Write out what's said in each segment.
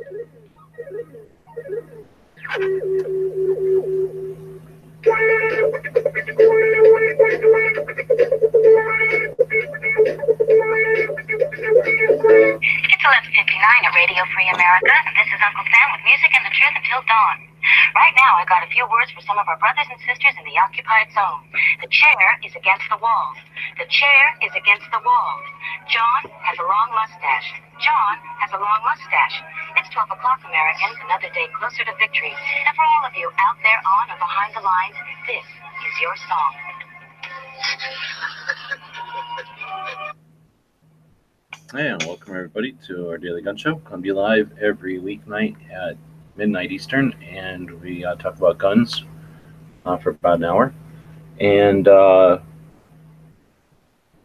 It's 11:59 at Radio Free America, and this is Uncle Sam with music and the truth until dawn. Right now, I got a few words for some of our brothers and sisters in the occupied zone. The chair is against the wall. The chair is against the wall. John has a long mustache. John has a long mustache. It's 12 o'clock, Americans, another day closer to victory. And for all of you out there on or behind the lines, this is your song. And welcome everybody to our daily gun show. Come be live every weeknight at midnight Eastern, and we talk about guns for about an hour. And a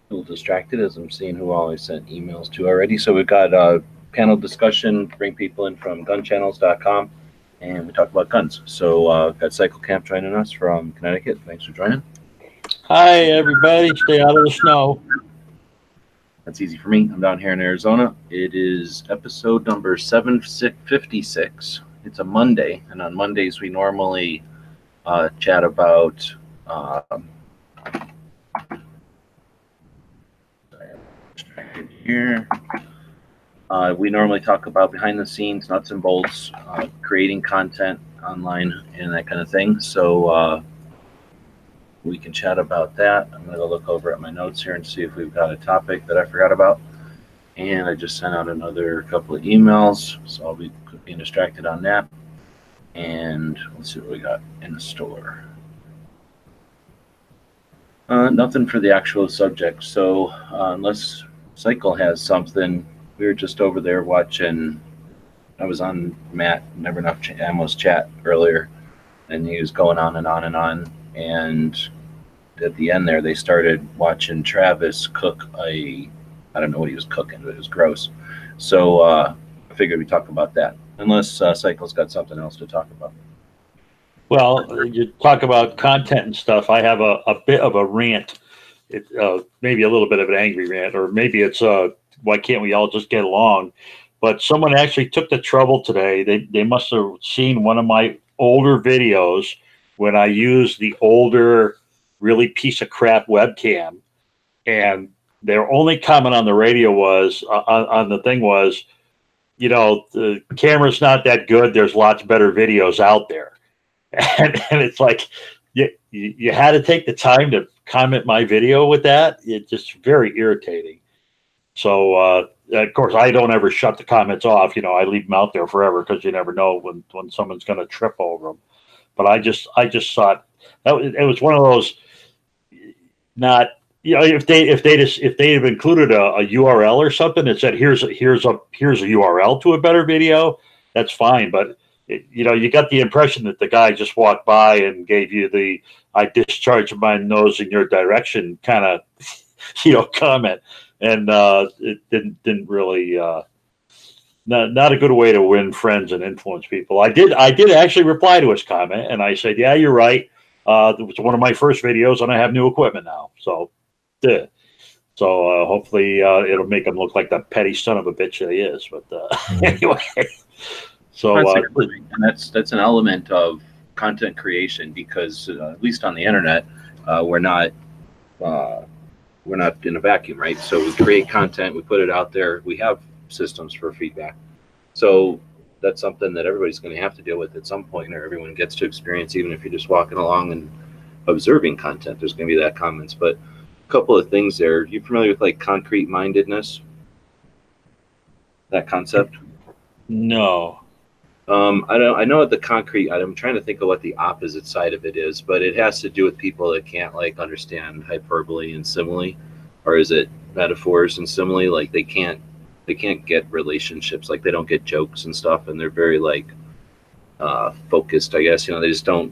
little distracted as I'm seeing who all I sent emails to already. So we've got a panel discussion, bring people in from gunchannels.com, and we talk about guns. So got Cycle Camp joining us from Connecticut. Thanks for joining. Hi everybody, stay out of the snow. That's easy for me. I'm down here in Arizona. It is episode number 756. It's a Monday, and on Mondays we normally chat about sorry, I'm distracted here. We normally talk about behind the scenes, nuts and bolts, creating content online and that kind of thing. So we can chat about that. I'm going to look over at my notes here and see if we've got a topic that I forgot about. And I just sent out another couple of emails, so I'll be being distracted on that. And let's see what we got in the store. Nothing for the actual subject. So unless Cycle has something, we were just over there watching. I was on Matt Never Enough Ammo's chat earlier, and he was going on and on and on. And at the end there, they started watching Travis cook I don't know what he was cooking, but it was gross. So I figured we'd talk about that, unless Cycle's got something else to talk about. Well, you talk about content and stuff. I have a bit of a rant. It maybe a little bit of an angry rant, or maybe it's why can't we all just get along? But someone actually took the trouble today. They must have seen one of my older videos when I used the older, really piece of crap webcam, and their only comment on the radio was, on the thing was, you know, the camera's not that good. There's lots better videos out there. And it's like, you had to take the time to comment my video with that. It's just very irritating. So, of course, I don't ever shut the comments off. You know, I leave them out there forever because you never know when someone's going to trip over them. But I just thought it was one of those, not, you know, if they have included a URL or something that said here's a URL to a better video, that's fine. But you know, you got the impression that the guy just walked by and gave you the "I discharged my nose in your direction" kind of, you know, comment, and it didn't really. Not a good way to win friends and influence people. I did actually reply to his comment, and I said, "Yeah, you're right. It was one of my first videos, and I have new equipment now." So, yeah. So hopefully it'll make him look like the petty son of a bitch that he is. But anyway, so and that's an element of content creation, because at least on the internet, we're not in a vacuum, right? So we create content, we put it out there, we have systems for feedback. So that's something that everybody's going to have to deal with at some point, or everyone gets to experience, even if you're just walking along and observing content. There's going to be that comments. But a couple of things there. You familiar with like concrete mindedness? That concept? No. I know the concrete. I'm trying to think of what the opposite side of it is, but it has to do with people that can't like understand hyperbole and simile, or is it metaphors and simile? Like they can't get relationships, like they don't get jokes and stuff, and they're very like focused, I guess. You know, they just don't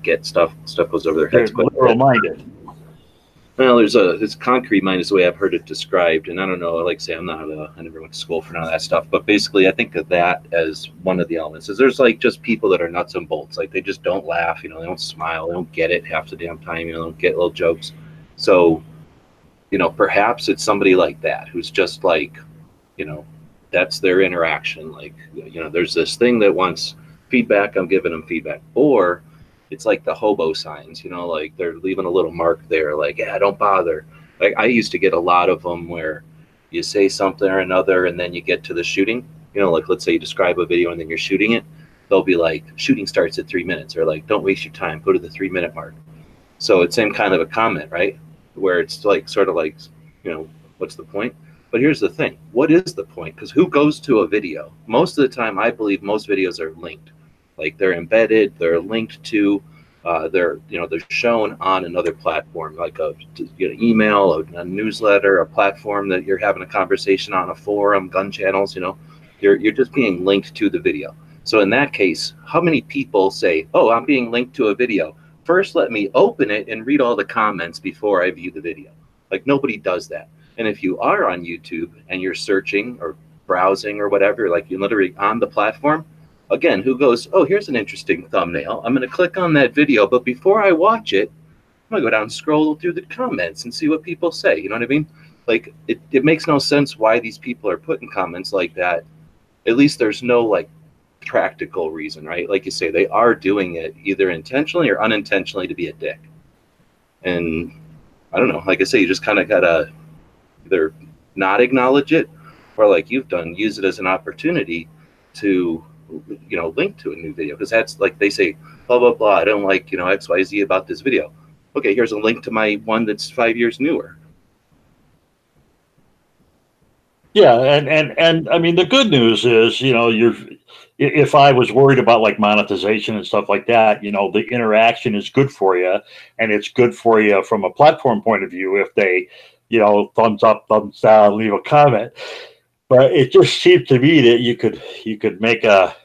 get stuff goes over their heads. Literal minded. Well, there's concrete mind is the way I've heard it described, and I don't know. Like I say, I never went to school for none of that stuff. But basically, I think of that as one of the elements. Is there's like just people that are nuts and bolts, like they just don't laugh. You know, they don't smile, they don't get it half the damn time. You know, they don't get little jokes. So, you know, perhaps it's somebody like that who's just like, you know, That's their interaction. Like, there's this thing that wants feedback, I'm giving them feedback. Or it's like the hobo signs, like they're leaving a little mark there, like, yeah, don't bother. Like, I used to get a lot of them where you say something or another and then you get to the shooting, like let's say you describe a video and then you're shooting it. They'll be like, shooting starts at 3 minutes, or like, don't waste your time, go to the 3 minute mark. So it's same kind of a comment, right? Where it's like, sort of like, what's the point? But here's the thing. What is the point? Because who goes to a video? Most of the time, I believe most videos are linked. Like, they're embedded, they're linked to, they're shown on another platform, like a email, a newsletter, a platform that you're having a conversation on, a forum, gun channels. You're just being linked to the video. So in that case, how many people say, "Oh, I'm being linked to a video. First, let me open it and read all the comments before I view the video"? Like, nobody does that. And if you are on YouTube and you're searching or browsing or whatever, like you're literally on the platform, again, who goes, "Oh, here's an interesting thumbnail. I'm going to click on that video, but before I watch it, I'm going to go down and scroll through the comments and see what people say." You know what I mean? Like, it makes no sense why these people are putting comments like that. At least there's no, like, practical reason, right? Like you say, they are doing it either intentionally or unintentionally to be a dick. And I don't know, like I say, you just kind of gotta either not acknowledge it, or like you've done, use it as an opportunity to link to a new video. Because that's like, they say blah blah blah, I don't like XYZ about this video. Okay, here's a link to my one that's 5 years newer. Yeah, and I mean, the good news is, if I was worried about like monetization and stuff like that, the interaction is good for you, and it's good for you from a platform point of view if they, thumbs up, thumbs down, leave a comment. But it just seems to me that you could make a,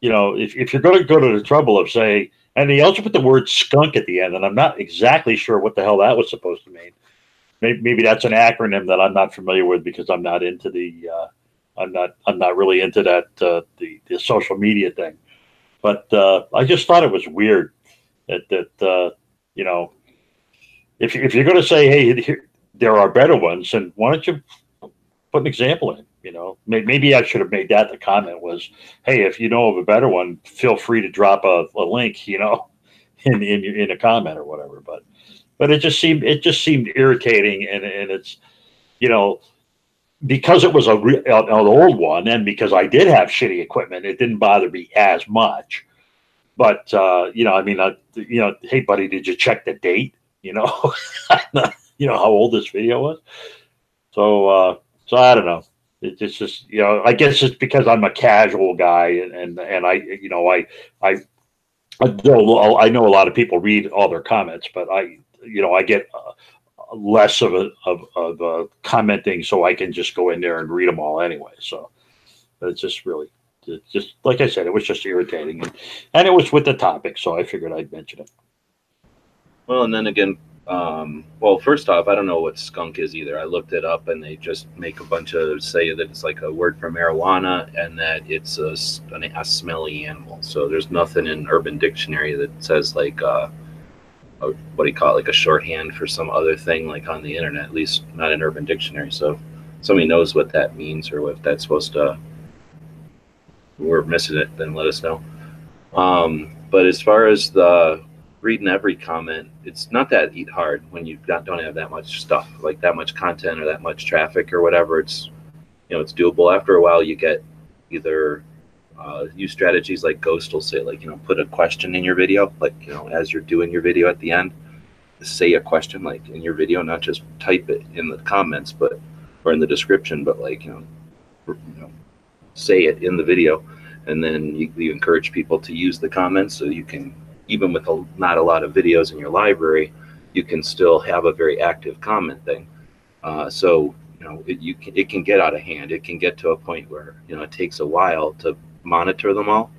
if you're going to go to the trouble of say, and they also put the word skunk at the end, and I'm not exactly sure what the hell that was supposed to mean. Maybe that's an acronym that I'm not familiar with because I'm not into the I'm not really into that the social media thing. But I just thought it was weird that if you're going to say, hey, there are better ones, then why don't you put an example in? Maybe I should have made that the comment was, hey, if you know of a better one, feel free to drop a link, in a comment or whatever. But it just seemed irritating, and it's, because it was an old one, and because I did have shitty equipment, it didn't bother me as much. But hey buddy, did you check the date? How old this video was. So I don't know. It's just I guess it's because I'm a casual guy, and I know a lot of people read all their comments, but I get less of a commenting, so I can just go in there and read them all anyway. So it's just like I said, it was just irritating, and it was with the topic, so I figured I'd mention it. Well, and then again, well, first off, I don't know what skunk is either. I looked it up, and they just make a bunch of say that it's like a word for marijuana, and that it's a smelly animal. So there's nothing in Urban Dictionary that says like what do you call it, like a shorthand for some other thing like on the internet, at least not in Urban Dictionary. So if somebody knows what that means or what that's supposed to, we're missing it, then let us know. But as far as the reading every comment, it's not that hard when you don't have that much stuff, like that much content or that much traffic or whatever. It's it's doable. After a while, you get either use strategies like Ghost will say, like, put a question in your video, like, as you're doing your video at the end, say a question like in your video, not just type it in the comments, but or in the description, but like, say it in the video, and then you encourage people to use the comments, so you can, even with not a lot of videos in your library, you can still have a very active comment thing. So it can get out of hand. It can get to a point where it takes a while to monitor them all.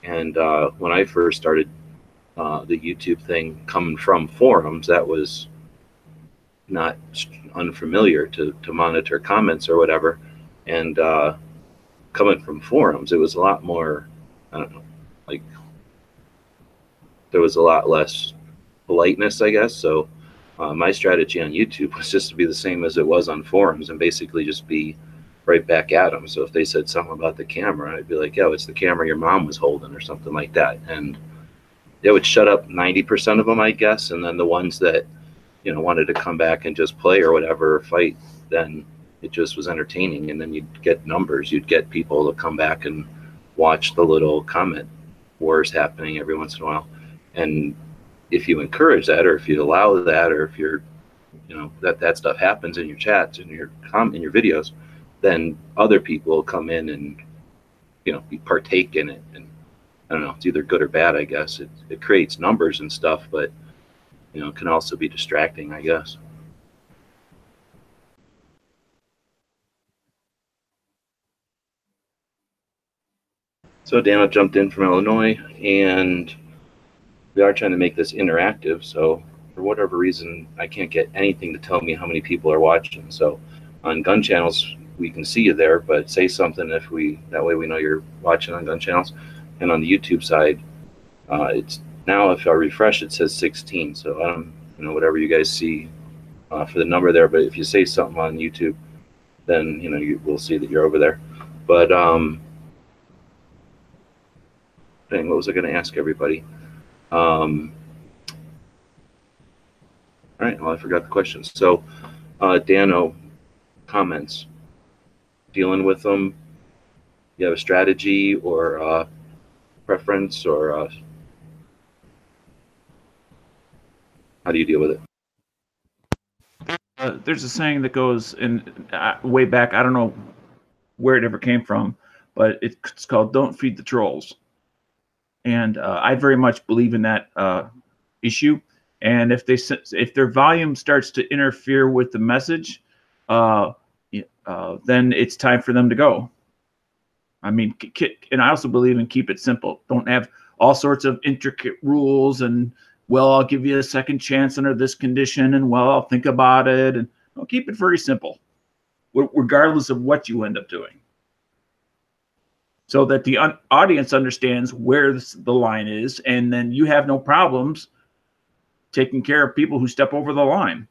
And when I first started the YouTube thing coming from forums, that was not unfamiliar to monitor comments or whatever. And coming from forums, it was a lot more, I don't know, like there was a lot less politeness, I guess. So my strategy on YouTube was just to be the same as it was on forums, and basically just be right back at them. So if they said something about the camera, I'd be like, "Yo, it's the camera your mom was holding," or something like that. And they would shut up 90% of them, I guess. And then the ones that, you know, wanted to come back and just play or whatever, or fight, then it just was entertaining. And then you'd get numbers. You'd get people to come back and watch the little comment wars happening every once in a while. And if you encourage that, or if you allow that, or if you're, you know, that stuff happens in your chats and in your videos, then other people will come in and, you know, partake in it. And I don't know, it's either good or bad, I guess. It creates numbers and stuff, but, you know, it can also be distracting, I guess. So Dana jumped in from Illinois, and we are trying to make this interactive. So for whatever reason, I can't get anything to tell me how many people are watching. So on gun channels, we can see you there, but say something that way we know you're watching on gun channels. And on the YouTube side, it's now, if I refresh, it says 16. So I don't, you know, whatever you guys see for the number there. But if you say something on YouTube, then, you know, we'll see that you're over there. But dang, what was I going to ask everybody? All right, well, I forgot the question. So Dano, comments, dealing with them, you have a strategy or preference, or how do you deal with it? There's a saying that goes in way back. I don't know where it ever came from, but it's called "Don't feed the trolls," and I very much believe in that issue. And if their volume starts to interfere with the message, then it's time for them to go. I mean, and I also believe in keep it simple. Don't have all sorts of intricate rules and, well, I'll give you a second chance under this condition, and, well, I'll think about it. And I'll keep it very simple, regardless of what you end up doing, so that the audience understands where the line is, and then you have no problems taking care of people who step over the line.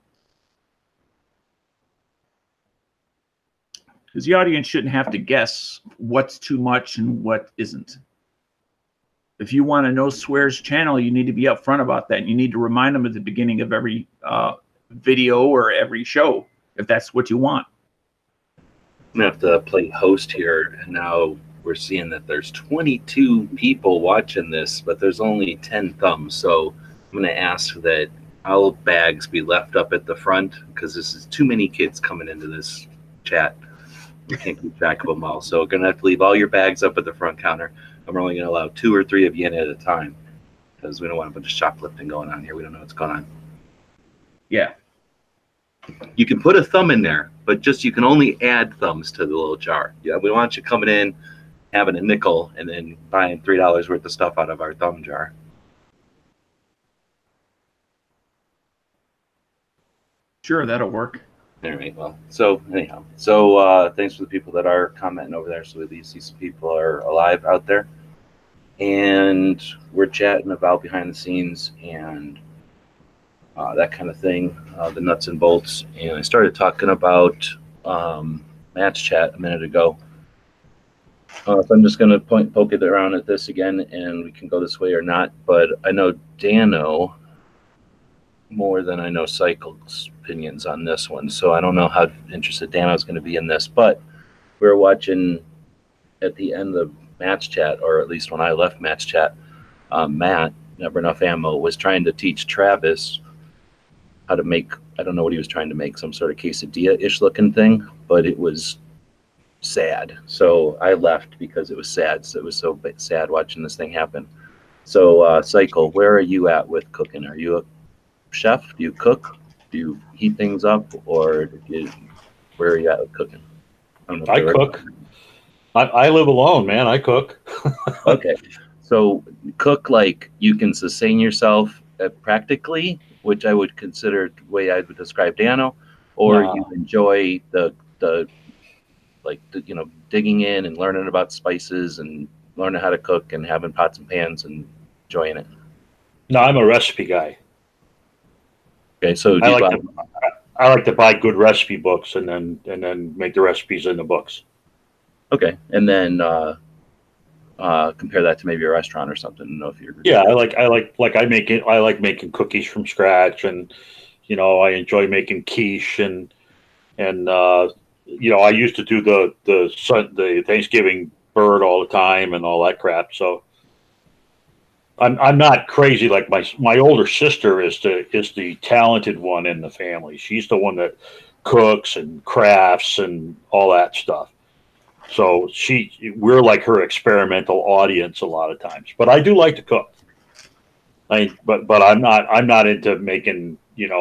Because the audience shouldn't have to guess what's too much and what isn't. If you want a no swears channel, you need to be upfront about that. And you need to remind them at the beginning of every video or every show, if that's what you want. I'm going to have to play host here. And now we're seeing that there's 22 people watching this, but there's only 10 thumbs. So I'm going to ask that all bags be left up at the front, because this is too many kids coming into this chat. We can't keep track of them all. So we're going to have to leave all your bags up at the front counter. And we're only going to allow 2 or 3 of you in at a time, because we don't want a bunch of shoplifting going on here. We don't know what's going on. Yeah. You can put a thumb in there, but just you can only add thumbs to the little jar. Yeah, we want you coming in, having a nickel, and then buying $3 worth of stuff out of our thumb jar. Sure, that'll work. All right, well, so anyhow, so thanks for the people that are commenting over there. So at least these people are alive out there, and we're chatting about behind the scenes and that kind of thing, the nuts and bolts. And I started talking about match chat a minute ago. So I'm just going to poke it around at this again, and we can go this way or not. But I know Dano more than I know Cycle's opinions on this one, so I don't know how interested Dano's going to be in this. But we were watching at the end of match chat, or at least when I left match chat, Matt, Never Enough Ammo, was trying to teach Travis how to make, I don't know what he was trying to make, some sort of quesadilla-ish looking thing, but it was sad. So I left because it was sad. So it was so sad watching this thing happen. So Cycle, where are you at with cooking? Are you a chef? Do you cook? Do you heat things up? Or where are you at with cooking? I cook. I live alone, man. I cook. Okay. So cook like you can sustain yourself practically, which I would consider the way I would describe Dano, or you enjoy the you know, digging in and learning about spices and learning how to cook and having pots and pans and enjoying it. No, I'm a recipe guy. Okay, so I like to buy good recipe books and then make the recipes in the books. Okay, and then compare that to maybe a restaurant or something. I don't know if you're. Yeah, I like making cookies from scratch, and I enjoy making quiche and I used to do the Thanksgiving bird all the time and all that crap. So I'm not crazy like my older sister is the talented one in the family. She's the one that cooks and crafts and all that stuff. So we're like her experimental audience a lot of times. But I do like to cook. But I'm not into making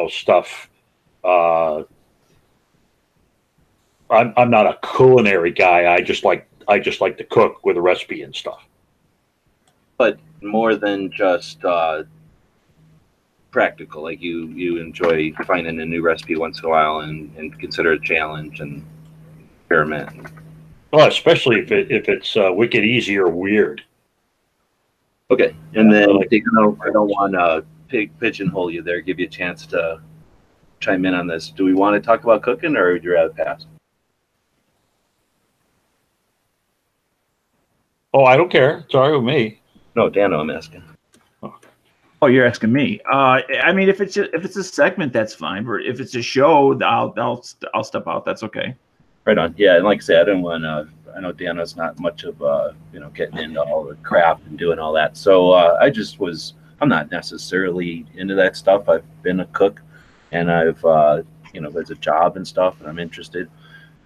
stuff. I'm not a culinary guy. I just like to cook with a recipe and stuff. But more than just practical, like you enjoy finding a new recipe once in a while and consider it a challenge and experiment. Well, especially if it's wicked easy or weird. Okay, and then I don't want to pigeonhole you there. Give you a chance to chime in on this. Do we want to talk about cooking, or would you rather pass? Oh, I don't care. It's all right with me. No, Dano, I'm asking. Oh, you're asking me. I mean, if it's a segment, that's fine. But if it's a show, I'll step out. That's okay. Right on. Yeah, and like I said, I didn't want to. I know Dano's not much of getting into all the craft and doing all that. So I'm not necessarily into that stuff. I've been a cook, and I've as a job and stuff, and I'm interested.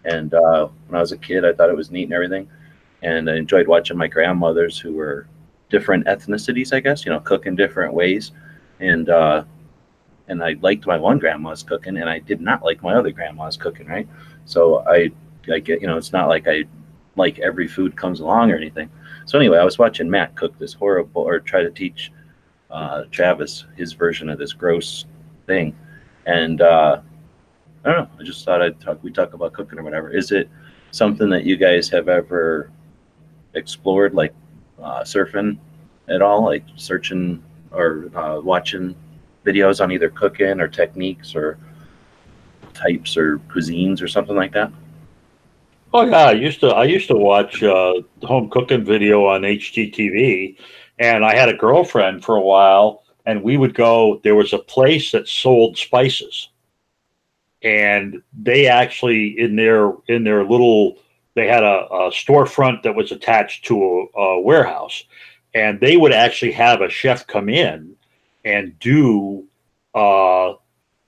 And when I was a kid, I thought it was neat and everything, and I enjoyed watching my grandmothers who were different ethnicities, I guess, cook in different ways, and I liked my one grandma's cooking, and I did not like my other grandma's cooking, right? So I get, it's not like I like every food comes along or anything. So anyway, I was watching Matt cook this horrible, or try to teach Travis his version of this gross thing, and I don't know. I just thought we talk about cooking or whatever. Is it something that you guys have ever explored, like surfing at all, like searching or watching videos on either cooking or techniques or types or cuisines or something like that? Oh yeah, I used to watch home cooking video on HGTV, and I had a girlfriend for a while, and we would go. There was a place that sold spices, and they actually in their little they had a storefront that was attached to a warehouse, and they would actually have a chef come in and do a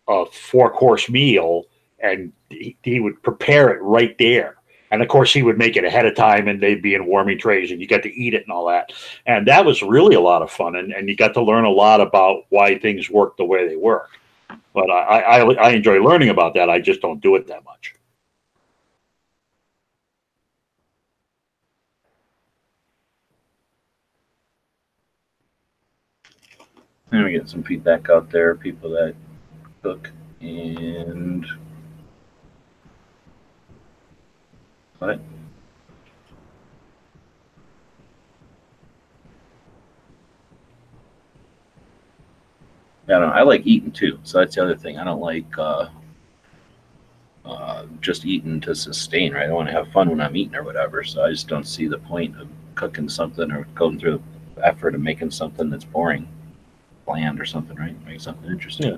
4-course meal, and he would prepare it right there. And of course, he would make it ahead of time, and they'd be in warming trays, and you got to eat it and all that. And that was really a lot of fun, and you got to learn a lot about why things work the way they work. But I enjoy learning about that. I just don't do it that much. And we get some feedback out there, people that cook and what? I don't know. I like eating too, so that's the other thing. I don't like just eating to sustain, right? I want to have fun when I'm eating or whatever. So I just don't see the point of cooking something or going through the effort of making something that's boring, bland or something, right? Make something interesting. Yeah.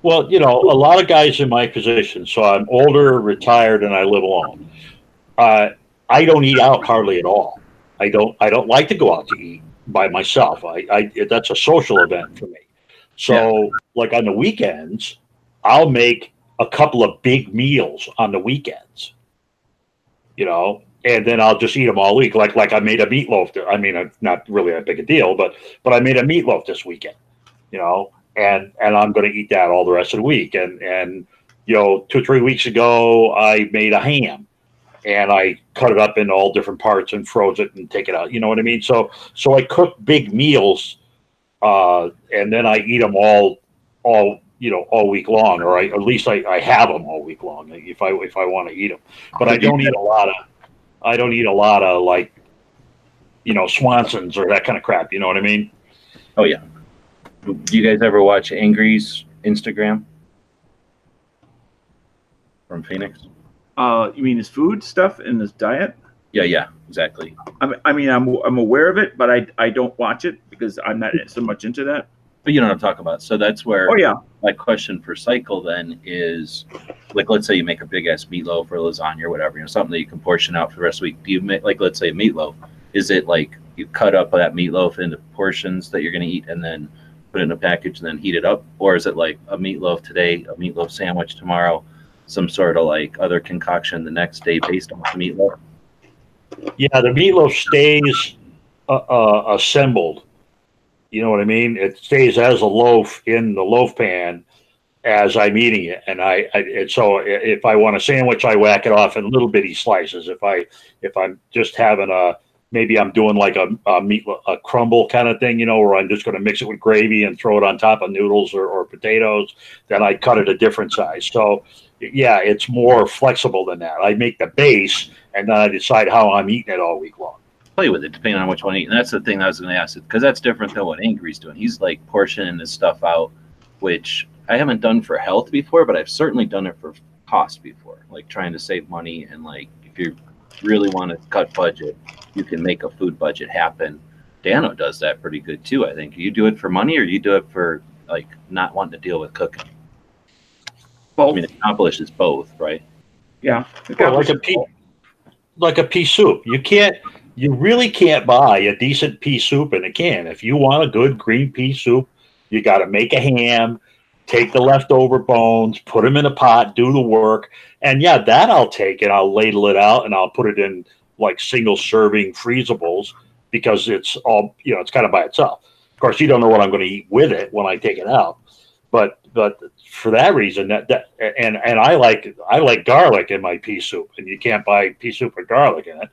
Well, a lot of guys in my position. So I'm older, retired, and I live alone. I don't eat out hardly at all. I don't like to go out to eat by myself. That's a social event for me. So like on the weekends, I'll make a couple of big meals on the weekends, and then I'll just eat them all week. Like I made a meatloaf. I mean, it's not really that big a deal, but I made a meatloaf this weekend, and I'm going to eat that all the rest of the week. And 2 or 3 weeks ago, I made a ham, and I cut it up into all different parts and froze it and take it out. You know what I mean? So I cook big meals, and then I eat them all week long, or at least I have them all week long if I want to eat them. But I don't eat a lot of like Swansons or that kind of crap. You know what I mean? Oh yeah. Do you guys ever watch Angry's Instagram? from Phoenix. You mean his food stuff and his diet? Yeah, exactly. I mean, I'm aware of it, but I don't watch it because I'm not so much into that. But you know what I'm talking about. So that's where Oh yeah. my question for Cycle then is, like, let's say you make a big ass meatloaf or lasagna or whatever, something that you can portion out for the rest of the week. Do you make, like, let's say a meatloaf? Is it like you cut up that meatloaf into portions that you're going to eat and then put it in a package and then heat it up? Or is it like a meatloaf today, a meatloaf sandwich tomorrow, some sort of like other concoction the next day based on the meatloaf? Yeah, the meatloaf stays assembled. You know what I mean? It stays as a loaf in the loaf pan as I'm eating it, and so if I want a sandwich, I whack it off in little bitty slices. If I'm just having maybe I'm doing like a crumble kind of thing, where I'm just going to mix it with gravy and throw it on top of noodles or potatoes, then I cut it a different size. So yeah, it's more flexible than that. I make the base, and then I decide how I'm eating it all week long. Play with it depending on which one you eat. And that's the thing I was going to ask, because that's different than what Angry's doing. He's like portioning his stuff out, which I haven't done for health before, but I've certainly done it for cost before, like trying to save money. And like, if you really want to cut budget, you can make a food budget happen. Dano does that pretty good too, I think. You do it for money, or you do it for like not wanting to deal with cooking? Both. I mean, it accomplishes both, right? Yeah. Well, like a pea soup. You really can't buy a decent pea soup in a can. If you want a good green pea soup, you got to make a ham, take the leftover bones, put them in a pot, do the work. And yeah, that I'll take and I'll ladle it out and I'll put it in like single serving freezables because it's all, it's kind of by itself. Of course, you don't know what I'm going to eat with it when I take it out. But for that reason, and I like garlic in my pea soup, and you can't buy pea soup with garlic in it.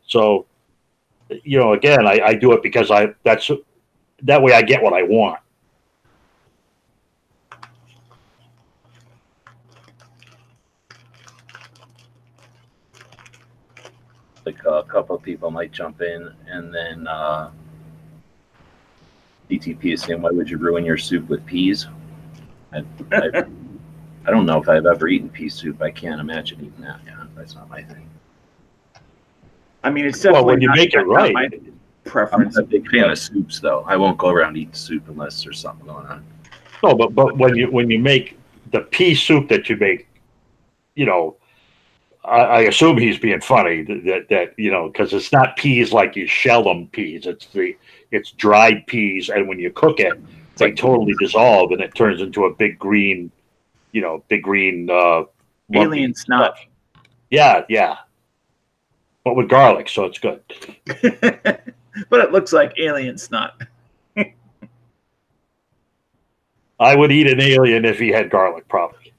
So, again, I do it because that way I get what I want. Like a couple of people might jump in, and then DTP is saying, "Why would you ruin your soup with peas?" I don't know if I've ever eaten pea soup. I can't imagine eating that. Yeah, that's not my thing. I mean, it's definitely when you make it right. my preference. I'm a big fan of soups, though. I won't go around eating soup unless there's something going on. No, but when you make the pea soup that you make, I assume he's being funny that because it's not peas like you shell them peas. It's dried peas, and when you cook it, they totally dissolve, and it turns into a big green Alien snot. Yeah. But with garlic, so it's good. But it looks like alien snot. I would eat an alien if he had garlic, probably.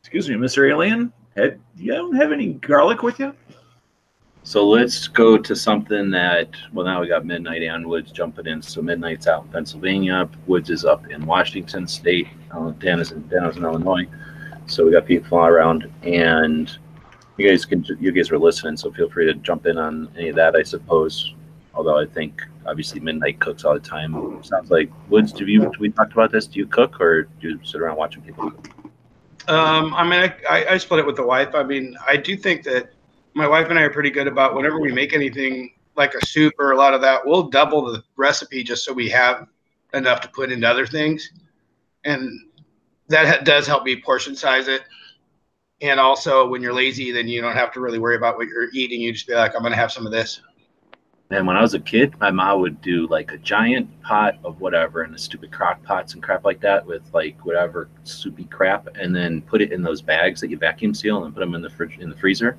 Excuse me, Mr. Alien? You don't have any garlic with you? So let's go to something that, well, now we got Midnight and Woods jumping in. So Midnight's out in Pennsylvania. Woods is up in Washington State. Dan is in Illinois. So we got people all around. And you guys are listening, so feel free to jump in on any of that, I suppose. Although I think, obviously, Midnight cooks all the time. Sounds like, Woods, we talked about this? Do you cook, or do you sit around watching people cook? I mean, I split it with the wife. I mean, I do think that my wife and I are pretty good about whenever we make anything like a soup or a lot of that, we'll double the recipe just so we have enough to put into other things. And that does help me portion size it. And also, when you're lazy, then you don't have to really worry about what you're eating. You just be like, I'm going to have some of this. And when I was a kid, my mom would do like a giant pot of whatever in the stupid crock pots and crap like that with like whatever soupy crap, and then put it in those bags that you vacuum seal and put them in the fridge, in the freezer.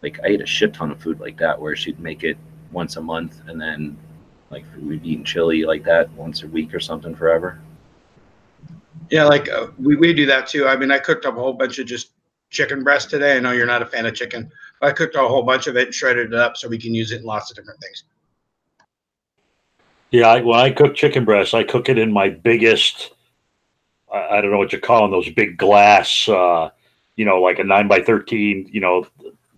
Like, I ate a shit ton of food like that, where she'd make it once a month, and then like we'd eat chili like that once a week or something forever. Yeah, like we do that too. I mean, I cooked up a whole bunch of just chicken breast today. I know you're not a fan of chicken. I cooked a whole bunch of it and shredded it up so we can use it in lots of different things. Yeah, when I cook chicken breast, I cook it in my biggest, I don't know what you call them, those big glass, like a 9x13,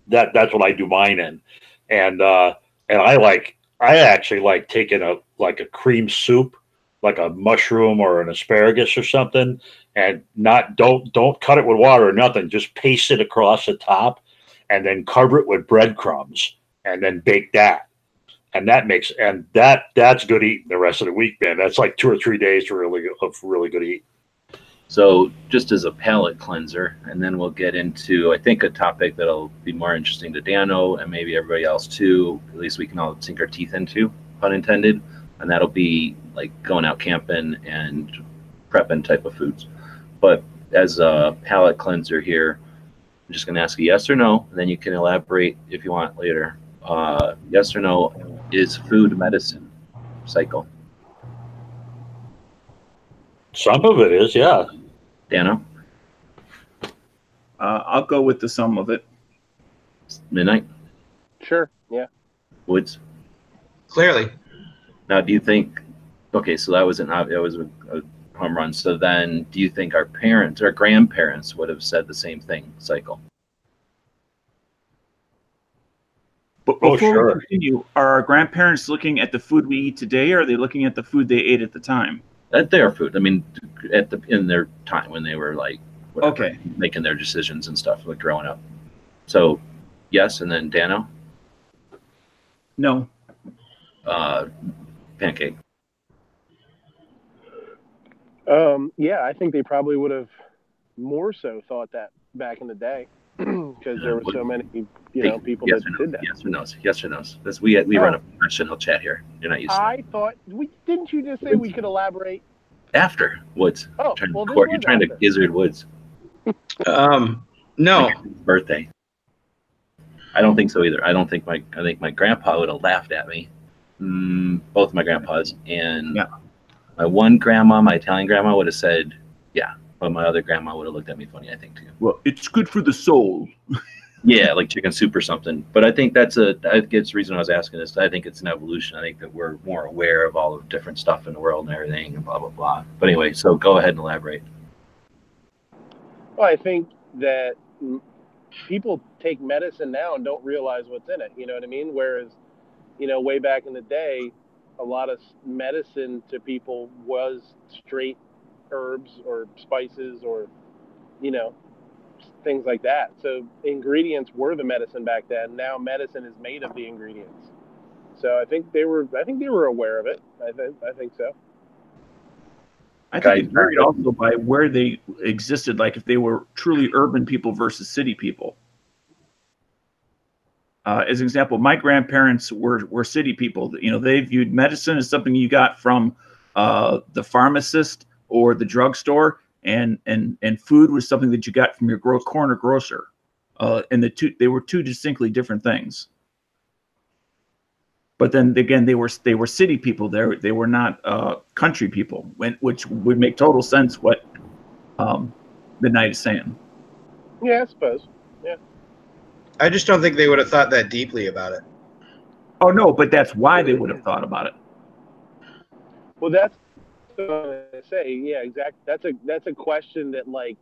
that's what I do mine in. And I actually like taking a cream soup, like a mushroom or an asparagus or something, and don't cut it with water or nothing. Just paste it across the top, and then cover it with breadcrumbs, and then bake that. And that's good eating the rest of the week, man. That's like 2 or 3 days of really good eating. So just as a palate cleanser, and then we'll get into, I think, a topic that'll be more interesting to Dano and maybe everybody else too. At least we can all sink our teeth into, pun intended. And that'll be like going out camping and prepping type of foods. But as a palate cleanser here, I'm just going to ask you yes or no, and then you can elaborate if you want later. Yes or no, is food medicine? Cycle. Some of it is, yeah. Dano? I'll go with the sum of it. Midnight? Sure. Yeah. Woods? Clearly. Now, do you think, okay, so that was a home run. So then do you think our parents or grandparents would have said the same thing, Cycle? But before we continue, are our grandparents looking at the food we eat today, or are they looking at the food they ate at the time? At their food. I mean, in their time when they were like, whatever, Okay, making their decisions and stuff, like growing up. So, yes, and then Dano, no. Pancake. Yeah, I think they probably would have more so thought that back in the day because there were so many, people yes that or no, did that. Yes or no's. Yes or no's. We run a professional chat here. You're not used to I thought, didn't you just say we could elaborate? After Woods. Oh, You're trying to gizzard Woods. No. Birthday. I don't think so either. I think my grandpa would have laughed at me. Both my grandpas, and my one grandma, my Italian grandma, would have said, yeah, but my other grandma would have looked at me funny, I think, too. Well, it's good for the soul. Yeah, like chicken soup or something. But I think that's the reason I was asking this. I think it's an evolution. I think that we're more aware of all the different stuff in the world and everything and blah, blah, blah. But anyway, so go ahead and elaborate. Well, I think that people take medicine now and don't realize what's in it. You know what I mean? Whereas, way back in the day, a lot of medicine to people was straight herbs or spices or, things like that. So ingredients were the medicine back then. Now medicine is made of the ingredients. So I think they were aware of it. I think so. I think it varied also by where they existed, like if they were truly urban people versus city people. As an example, my grandparents were city people. They viewed medicine as something you got from the pharmacist or the drugstore, and food was something that you got from your corner grocer. And they were two distinctly different things. But then again, they were city people. They were not country people, which would make total sense what Midnight is saying. Yeah, I suppose. Yeah. I just don't think they would have thought that deeply about it. Oh no, but that's why they would have thought about it. Well, that's what I'm gonna say. Yeah, exactly. That's a question that like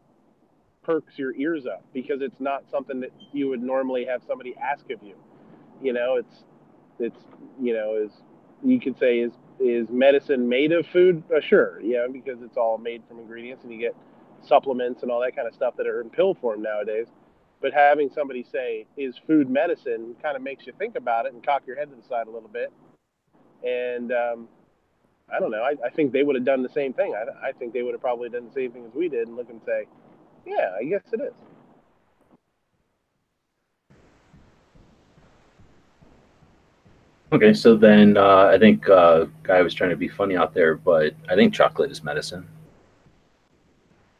perks your ears up because it's not something that you would normally have somebody ask of you. It's is you could say is medicine made of food? Sure, yeah, because it's all made from ingredients and you get supplements and all that kind of stuff that are in pill form nowadays. But having somebody say, is food medicine, kind of makes you think about it and cock your head to the side a little bit. And I don't know. I think they would have done the same thing. I think they would have probably done the same thing as we did and look and say, yeah, I guess it is. Okay, so then I think guy was trying to be funny out there, but I think chocolate is medicine.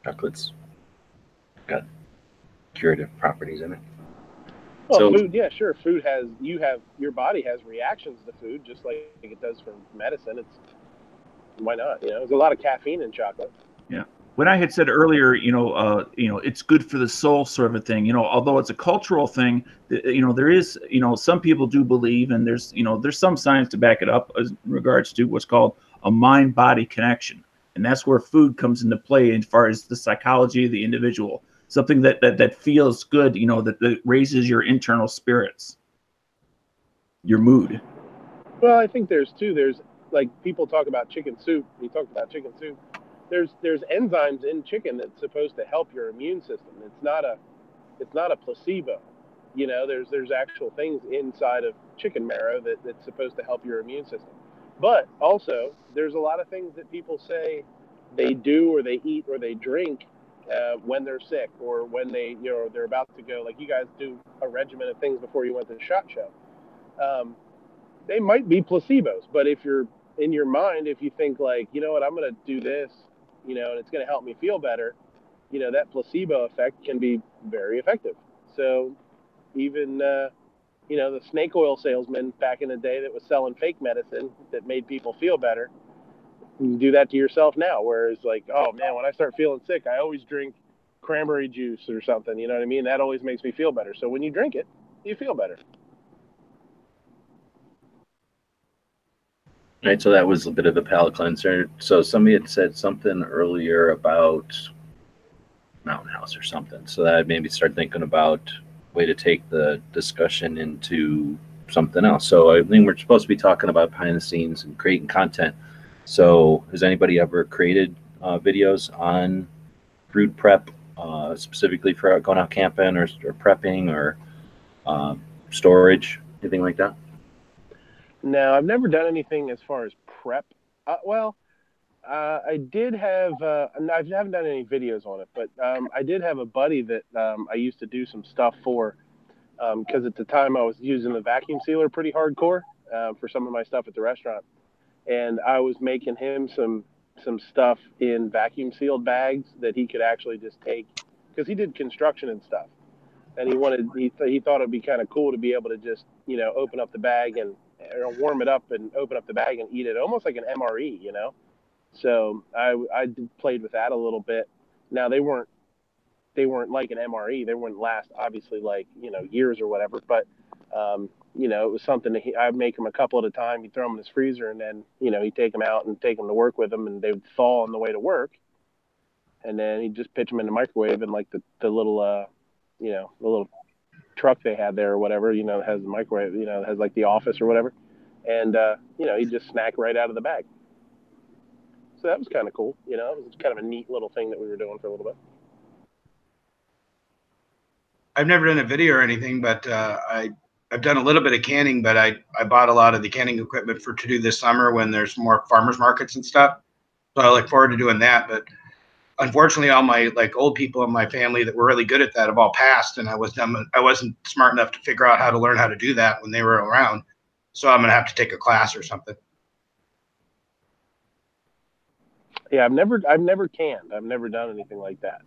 Chocolate's got curative properties in it. Well, So- food, yeah, sure. Food your body has reactions to food just like it does for medicine. Why not? There's a lot of caffeine in chocolate. Yeah. When I had said earlier, it's good for the soul sort of a thing, although it's a cultural thing, there is, some people do believe, and there's some science to back it up as regards to what's called a mind-body connection. And that's where food comes into play as far as the psychology of the individual, something that feels good, that raises your internal spirits, your mood. Well, I think there's like people talk about chicken soup. We talked about chicken soup. there's enzymes in chicken that's supposed to help your immune system. It's not a placebo. You know, there's actual things inside of chicken marrow that's supposed to help your immune system. But also, there's a lot of things that people say they do or they eat or they drink when they're sick or when they're about to go. Like you guys do a regimen of things before you went to the SHOT Show. They might be placebos, but if you're in your mind, if you think like, you know what, I'm going to do this, you know, and it's going to help me feel better, you know, that placebo effect can be very effective. So even, you know, the snake oil salesman back in the day that was selling fake medicine that made people feel better, you can do that to yourself now. Whereas like, oh man, when I start feeling sick, I always drink cranberry juice or something. You know what I mean? That always makes me feel better. So when you drink it, you feel better. Right, so that was a bit of a palate cleanser. So somebody had said something earlier about Mountain House or something. So that made me start thinking about way to take the discussion into something else. So I think we're supposed to be talking about behind the scenes and creating content. So has anybody ever created videos on food prep, specifically for going out camping or prepping or storage, anything like that? No, I've never done anything as far as prep. I did have, I haven't done any videos on it, but I did have a buddy that I used to do some stuff for, because at the time I was using the vacuum sealer pretty hardcore for some of my stuff at the restaurant. And I was making him some stuff in vacuum sealed bags that he could actually just take, because he did construction and stuff. And he thought it'd be kind of cool to be able to just, you know, open up the bag and or warm it up and open up the bag and eat it, almost like an MRE, you know. So I played with that a little bit. Now they weren't like an MRE. They wouldn't last obviously like, you know, years or whatever. But you know, it was something that I'd make them a couple at a time. He'd throw them in his freezer, and then, you know, he'd take them out and take them to work with him, and they would thaw on the way to work. And then he'd just pitch them in the microwave in like the little you know, the little truck they had there or whatever, you know, has the microwave, you know, has like the office or whatever. And, you know, he'd just snack right out of the bag. So that was kind of cool. You know, it was kind of a neat little thing that we were doing for a little bit. I've never done a video or anything, but I've done a little bit of canning, but I bought a lot of the canning equipment to do this summer when there's more farmers markets and stuff. So I look forward to doing that. But unfortunately, all my like old people in my family that were really good at that have all passed, and I wasn't smart enough to figure out how to learn how to do that when they were around. So I'm gonna have to take a class or something. Yeah, I've never canned. I've never done anything like that.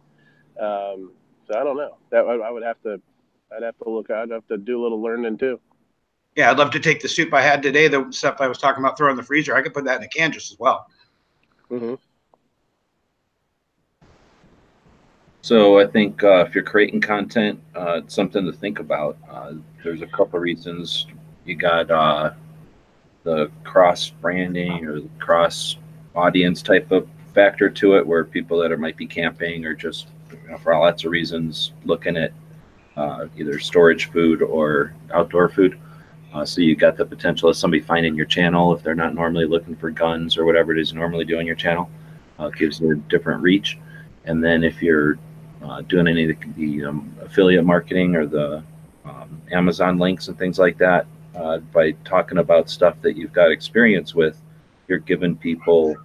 So I don't know. That I'd have to look. I'd have to do a little learning too. Yeah, I'd love to take the soup I had today, the stuff I was talking about throwing in the freezer. I could put that in a can just as well. Mm-hmm. So I think if you're creating content, it's something to think about. There's a couple of reasons. You got the cross branding or the cross audience type of factor to it, where people that might be camping or just, you know, for lots of reasons looking at either storage food or outdoor food. So you got the potential of somebody finding your channel if they're not normally looking for guns or whatever it is you normally do on your channel. It gives you a different reach. And then if you're doing any of the affiliate marketing or the Amazon links and things like that, by talking about stuff that you've got experience with, you're giving people,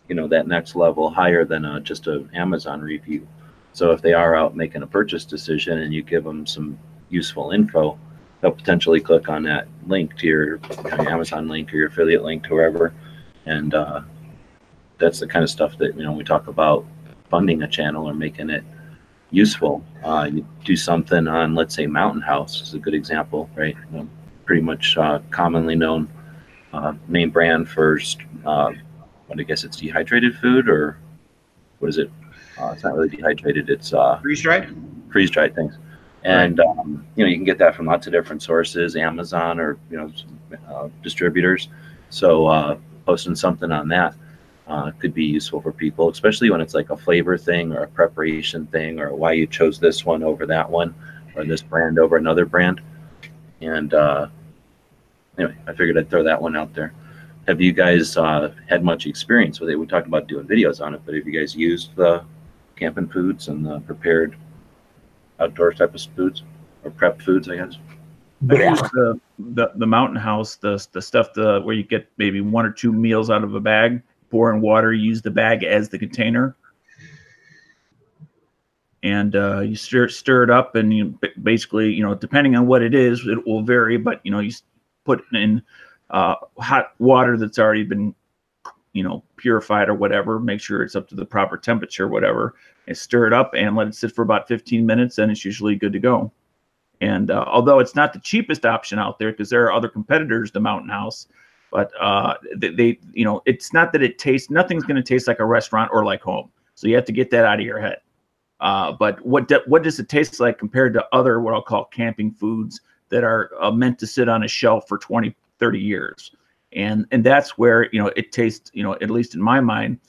you know, that next level higher than just an Amazon review. So if they are out making a purchase decision and you give them some useful info, they'll potentially click on that link to your Amazon link or your affiliate link to wherever. And that's the kind of stuff that, you know, we talk about funding a channel or making it useful. You do something on, let's say, Mountain House is a good example, right? You know, pretty much commonly known main brand for what I guess it's dehydrated food, or what is it? It's not really dehydrated. It's Freeze dried. Freeze dried things, and Right. You know, you can get that from lots of different sources, Amazon or, you know, distributors. So posting something on that could be useful for people, especially when it's like a flavor thing or a preparation thing, or why you chose this one over that one, or this brand over another brand. And anyway, I figured I'd throw that one out there. have you guys had much experience with it? We talked about doing videos on it, but have you guys used the camping foods and the prepared outdoor type of foods or prep foods, I guess? I use the Mountain House, the stuff where you get maybe 1 or 2 meals out of a bag, pour in water, use the bag as the container, and you stir it up, and you basically, you know, depending on what it is, it will vary, but you know, you put in hot water that's already been, you know, purified or whatever, make sure it's up to the proper temperature, whatever, and stir it up and let it sit for about 15 minutes, and it's usually good to go. And although it's not the cheapest option out there, because there are other competitors to Mountain House, but they, you know, it's not that it tastes, nothing's going to taste like a restaurant or like home. So you have to get that out of your head. But what does it taste like compared to other, what I'll call camping foods that are meant to sit on a shelf for 20, 30 years? And that's where, you know, it tastes, you know, at least in my mind,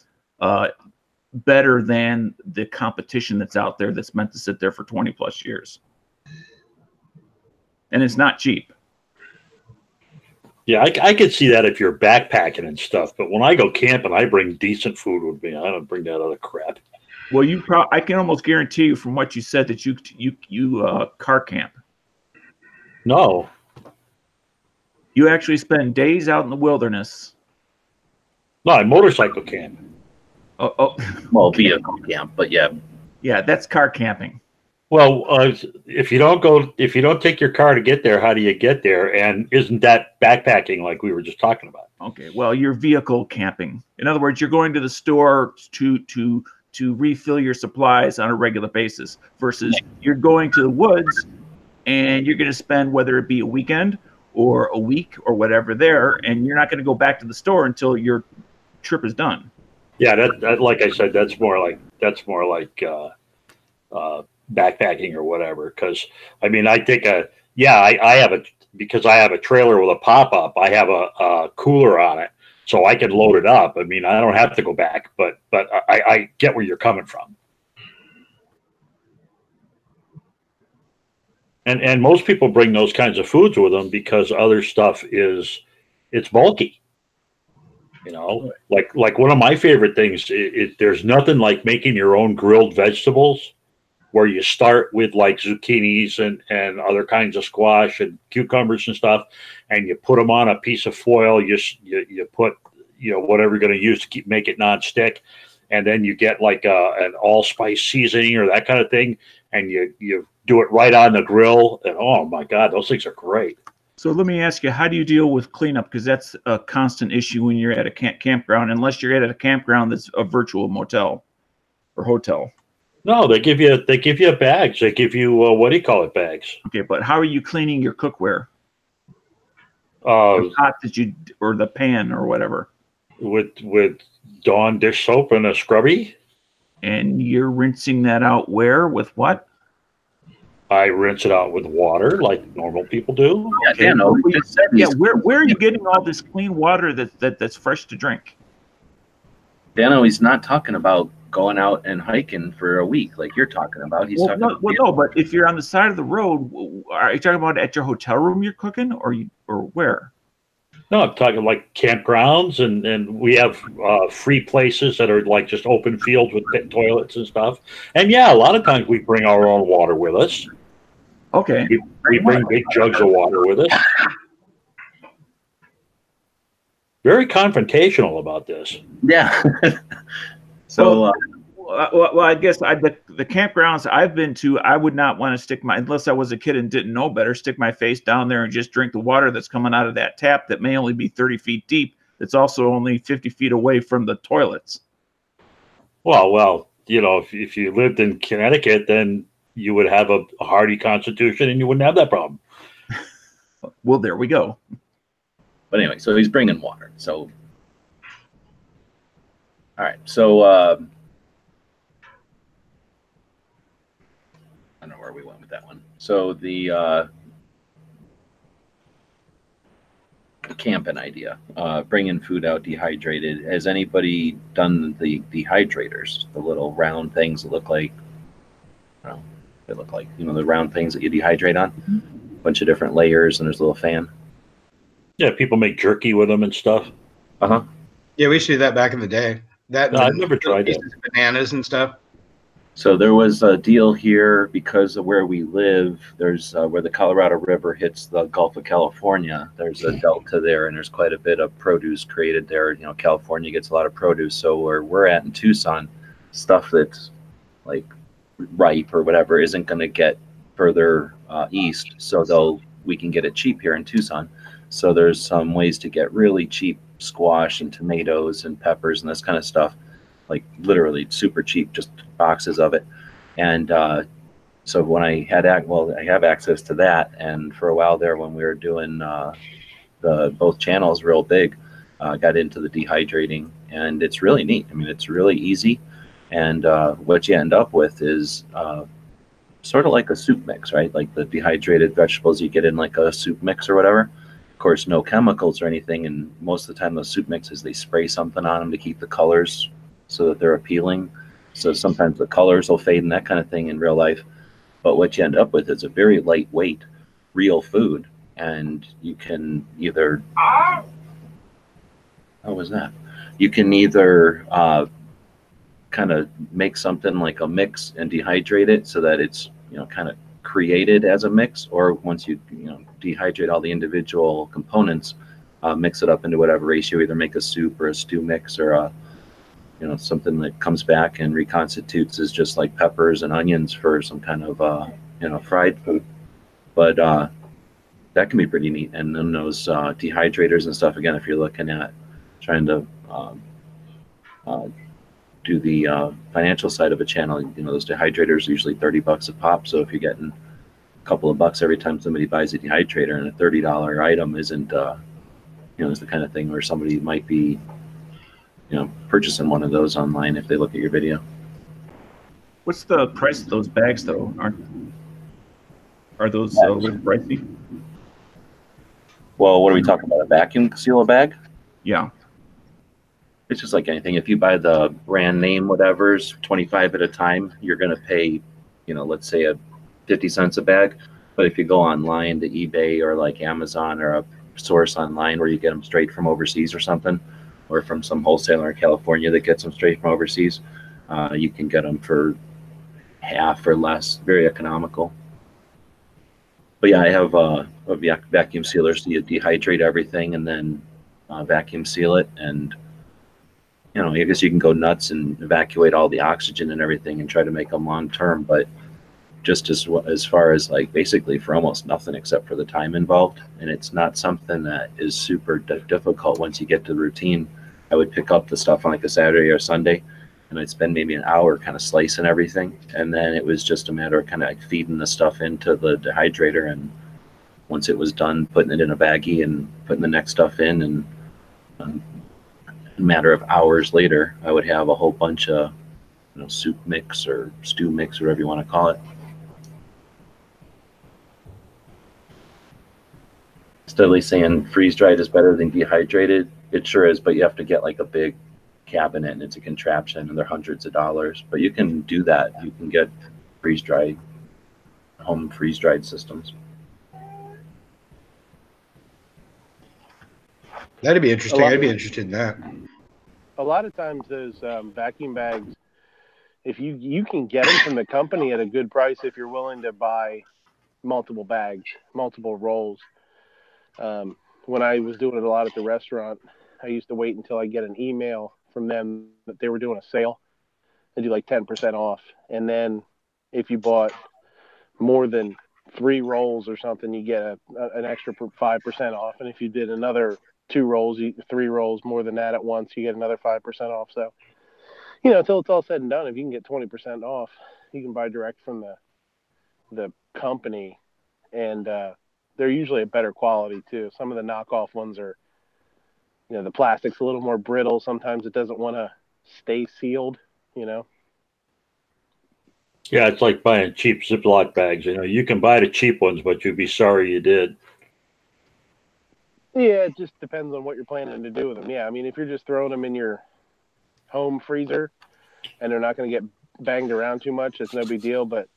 better than the competition that's out there that's meant to sit there for 20 plus years. And it's not cheap. Yeah, I could see that if you're backpacking and stuff. But when I go camping, I bring decent food with me. I don't bring that other crap. Well, I can almost guarantee you from what you said that you car camp. No. You actually spend days out in the wilderness. No, I motorcycle camp. Oh. Well, vehicle camp, but yeah. Yeah, that's car camping. Well, if you don't take your car to get there, how do you get there? And isn't that backpacking like we were just talking about? Okay, well, you're vehicle camping. In other words, you're going to the store to refill your supplies on a regular basis versus you're going to the woods and you're going to spend, whether it be a weekend or a week or whatever there, and you're not going to go back to the store until your trip is done. Yeah, that like I said, that's more like backpacking or whatever. Because I mean, I think I have because I have a trailer with a pop up. I have a cooler on it, so I can load it up. I mean, I don't have to go back, but I get where you're coming from. And most people bring those kinds of foods with them because other stuff it's bulky. You know, like one of my favorite things, there's nothing like making your own grilled vegetables, where you start with like zucchinis and other kinds of squash and cucumbers and stuff, and you put them on a piece of foil. You put, you know, whatever you're going to use to make it nonstick, and then you get like an allspice seasoning or that kind of thing, and you do it right on the grill, and oh my God, those things are great. So let me ask you, how do you deal with cleanup? Because that's a constant issue when you're at a campground, unless you're at a campground that's a virtual motel or hotel. No, they give you bags. They give you what do you call it, bags? Okay, but how are you cleaning your cookware? The pot or the pan or whatever. With Dawn dish soap and a scrubby. And you're rinsing that out where? With what? I rinse it out with water like normal people do. Yeah, where are you getting all this clean water that's fresh to drink? Dano, he's not talking about going out and hiking for a week like you're talking about. He's talking about no, but if you're on the side of the road, are you talking about at your hotel room you're cooking or where? No, I'm talking like campgrounds, and we have free places that are like just open fields with pit toilets and stuff. And yeah, a lot of times we bring our own water with us. Okay. We bring big jugs of water with us. Very confrontational about this. Yeah. So, well, I guess the campgrounds I've been to, I would not want to stick unless I was a kid and didn't know better, stick my face down there and just drink the water that's coming out of that tap that may only be 30 feet deep. That's also only 50 feet away from the toilets. Well, you know, if you lived in Connecticut, then you would have a hardy constitution and you wouldn't have that problem. Well, there we go. But anyway, so he's bringing water. So, all right. So, I don't know where we went with that one. So the camping idea, bringing food out dehydrated. Has anybody done the dehydrators, the little round things that look like, I don't know, they look like, you know, the round things that you dehydrate on? A bunch of different layers, and there's a little fan. Yeah, people make jerky with them and stuff. Uh-huh. Yeah, we used to do that back in the day. That No, I've and never little tried that. pieces of bananas and stuff. So there was a deal here because of where we live. There's where the Colorado River hits the Gulf of California. There's a delta there, and there's quite a bit of produce created there. You know, California gets a lot of produce. So where we're at in Tucson, stuff that's like ripe or whatever isn't going to get further east. So we can get it cheap here in Tucson. So there's some ways to get really cheap squash and tomatoes and peppers and this kind of stuff, like literally super cheap, just boxes of it. And so when I had I have access to that. And for a while there, when we were doing the both channels real big, got into the dehydrating, and it's really neat. I mean, it's really easy, and what you end up with is sort of like a soup mix, right? Like the dehydrated vegetables you get in like a soup mix or whatever. Of course, no chemicals or anything, and most of the time those soup mixes, they spray something on them to keep the colors so that they're appealing. So sometimes the colors will fade and that kind of thing in real life. But what you end up with is a very lightweight, real food, and you can either how was that? You can either kind of make something like a mix and dehydrate it so that it's kind of created as a mix, or once you dehydrate all the individual components, mix it up into whatever ratio, either make a soup or a stew mix or a something that comes back and reconstitutes as just like peppers and onions for some kind of fried food. But that can be pretty neat. And then those dehydrators and stuff, again, if you're looking at trying to uh, do the financial side of a channel, those dehydrators are usually $30 a pop. So if you're getting a couple of bucks every time somebody buys a dehydrator, and a $30 item isn't is the kind of thing where somebody might be purchasing one of those online if they look at your video. What's the price of those bags, though? Are those really pricey? Well, what are we talking about? A vacuum sealer bag? Yeah. It's just like anything. If you buy the brand name whatever's 25 at a time, you're going to pay, let's say 50 cents a bag. But if you go online to eBay or like Amazon or a source online where you get them straight from overseas or something, or from some wholesaler in California that gets them straight from overseas, you can get them for half or less, very economical. But yeah, I have a vacuum sealer, so you dehydrate everything and then vacuum seal it. And I guess you can go nuts and evacuate all the oxygen and everything and try to make them long term, but just as far as like basically for almost nothing except for the time involved. And it's not something that is super difficult once you get to the routine. I would pick up the stuff on like a Saturday or Sunday, and I'd spend maybe an hour kind of slicing everything, and then it was just a matter of kind of like feeding the stuff into the dehydrator, and once it was done, putting it in a baggie and putting the next stuff in, and a matter of hours later, I would have a whole bunch of soup mix or stew mix, whatever you want to call it. Steadily saying freeze dried is better than dehydrated. It sure is, but you have to get like a big cabinet, and it's a contraption, and they're hundreds of dollars. But you can do that. You can get freeze dried, home freeze dried systems. That'd be interesting. I'd be interested in that. A lot of times those vacuum bags, if you can get them from the company at a good price if you're willing to buy multiple bags, multiple rolls. When I was doing it a lot at the restaurant, I used to wait until I get an email from them that they were doing a sale. They do like 10% off. And then if you bought more than 3 rolls or something, you get an extra 5% off. And if you did another 2 rolls, 3 rolls more than that at once, you get another 5% off. So, until it's all said and done, if you can get 20% off, you can buy direct from the company. And they're usually a better quality too. Some of the knockoff ones are, the plastic's a little more brittle. Sometimes it doesn't want to stay sealed, Yeah, it's like buying cheap Ziploc bags. You can buy the cheap ones, but you'd be sorry you did. Yeah, it just depends on what you're planning to do with them. Yeah, I mean, if you're just throwing them in your home freezer and they're not going to get banged around too much, it's no big deal. But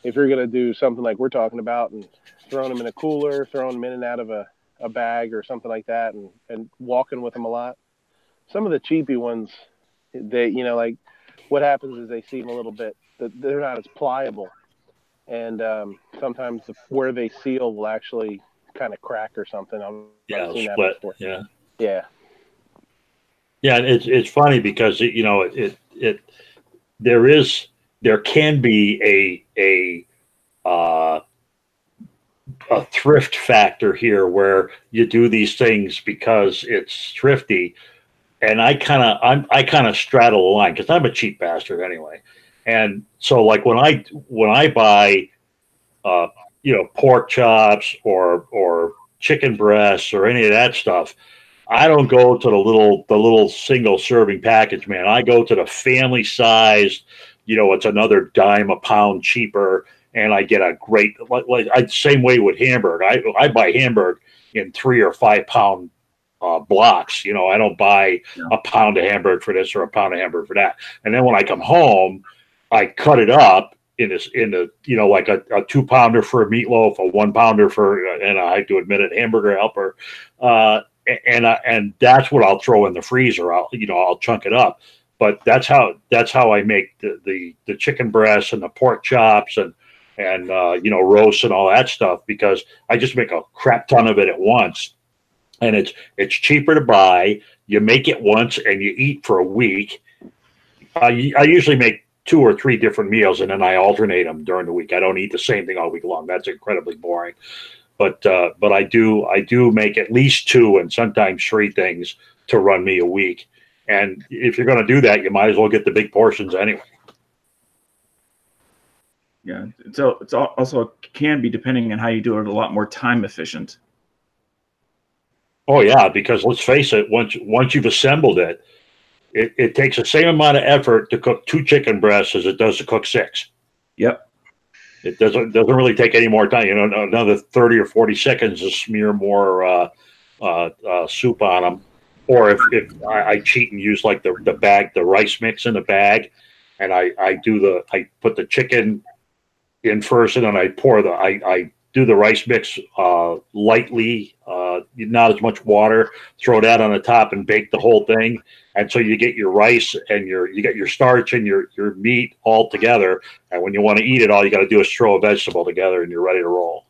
if you're going to do something like we're talking about and throwing them in a cooler, throwing them in and out of a bag or something like that, and walking with them a lot, some of the cheapy ones, they, you know, like what happens is they seem a little bit, they're not as pliable. And sometimes where they seal will actually kind of crack or something. I've seen that split. before. Yeah. Yeah. Yeah. It's funny because, you know, there can be a thrift factor here where you do these things because it's thrifty. And I kind of straddle the line because I'm a cheap bastard anyway. And so like when I buy, you know, pork chops or chicken breasts or any of that stuff, I don't go to the little single serving package, man. I go to the family sized, you know, it's another dime a pound cheaper, and I get a great same way with Hamburg. I buy Hamburg in 3 or 5 pound blocks. You know, I don't buy a pound of Hamburg for this or a pound of Hamburg for that. And then when I come home, I cut it up in the you know, like a 2 pounder for a meatloaf, a 1 pounder for, and I have to admit it, hamburger helper. And that's what I'll throw in the freezer. I'll chunk it up. But that's how I make the chicken breasts and the pork chops and you know, roast and all that stuff, because I just make a crap ton of it at once, and it's cheaper to buy. You make it once and you eat for a week. I usually make 2 or 3 different meals, and then I alternate them during the week. I don't eat the same thing all week long. That's incredibly boring. But I do make at least 2 and sometimes 3 things to run me a week. And if you're going to do that, you might as well get the big portions anyway. Yeah, so it's also can be, depending on how you do it, a lot more time efficient. Oh yeah, because let's face it, once you've assembled it, it takes the same amount of effort to cook 2 chicken breasts as it does to cook 6. Yep. It doesn't really take any more time. You know, another 30 or 40 seconds to smear more soup on them. Or if I cheat and use like the rice mix in the bag, and I put the chicken in first, and then I do the rice mix lightly, not as much water. Throw that on the top and bake the whole thing, and so you get your rice and you get your starch and your meat all together. And when you want to eat it, all you got to do is throw a vegetable together, and you're ready to roll.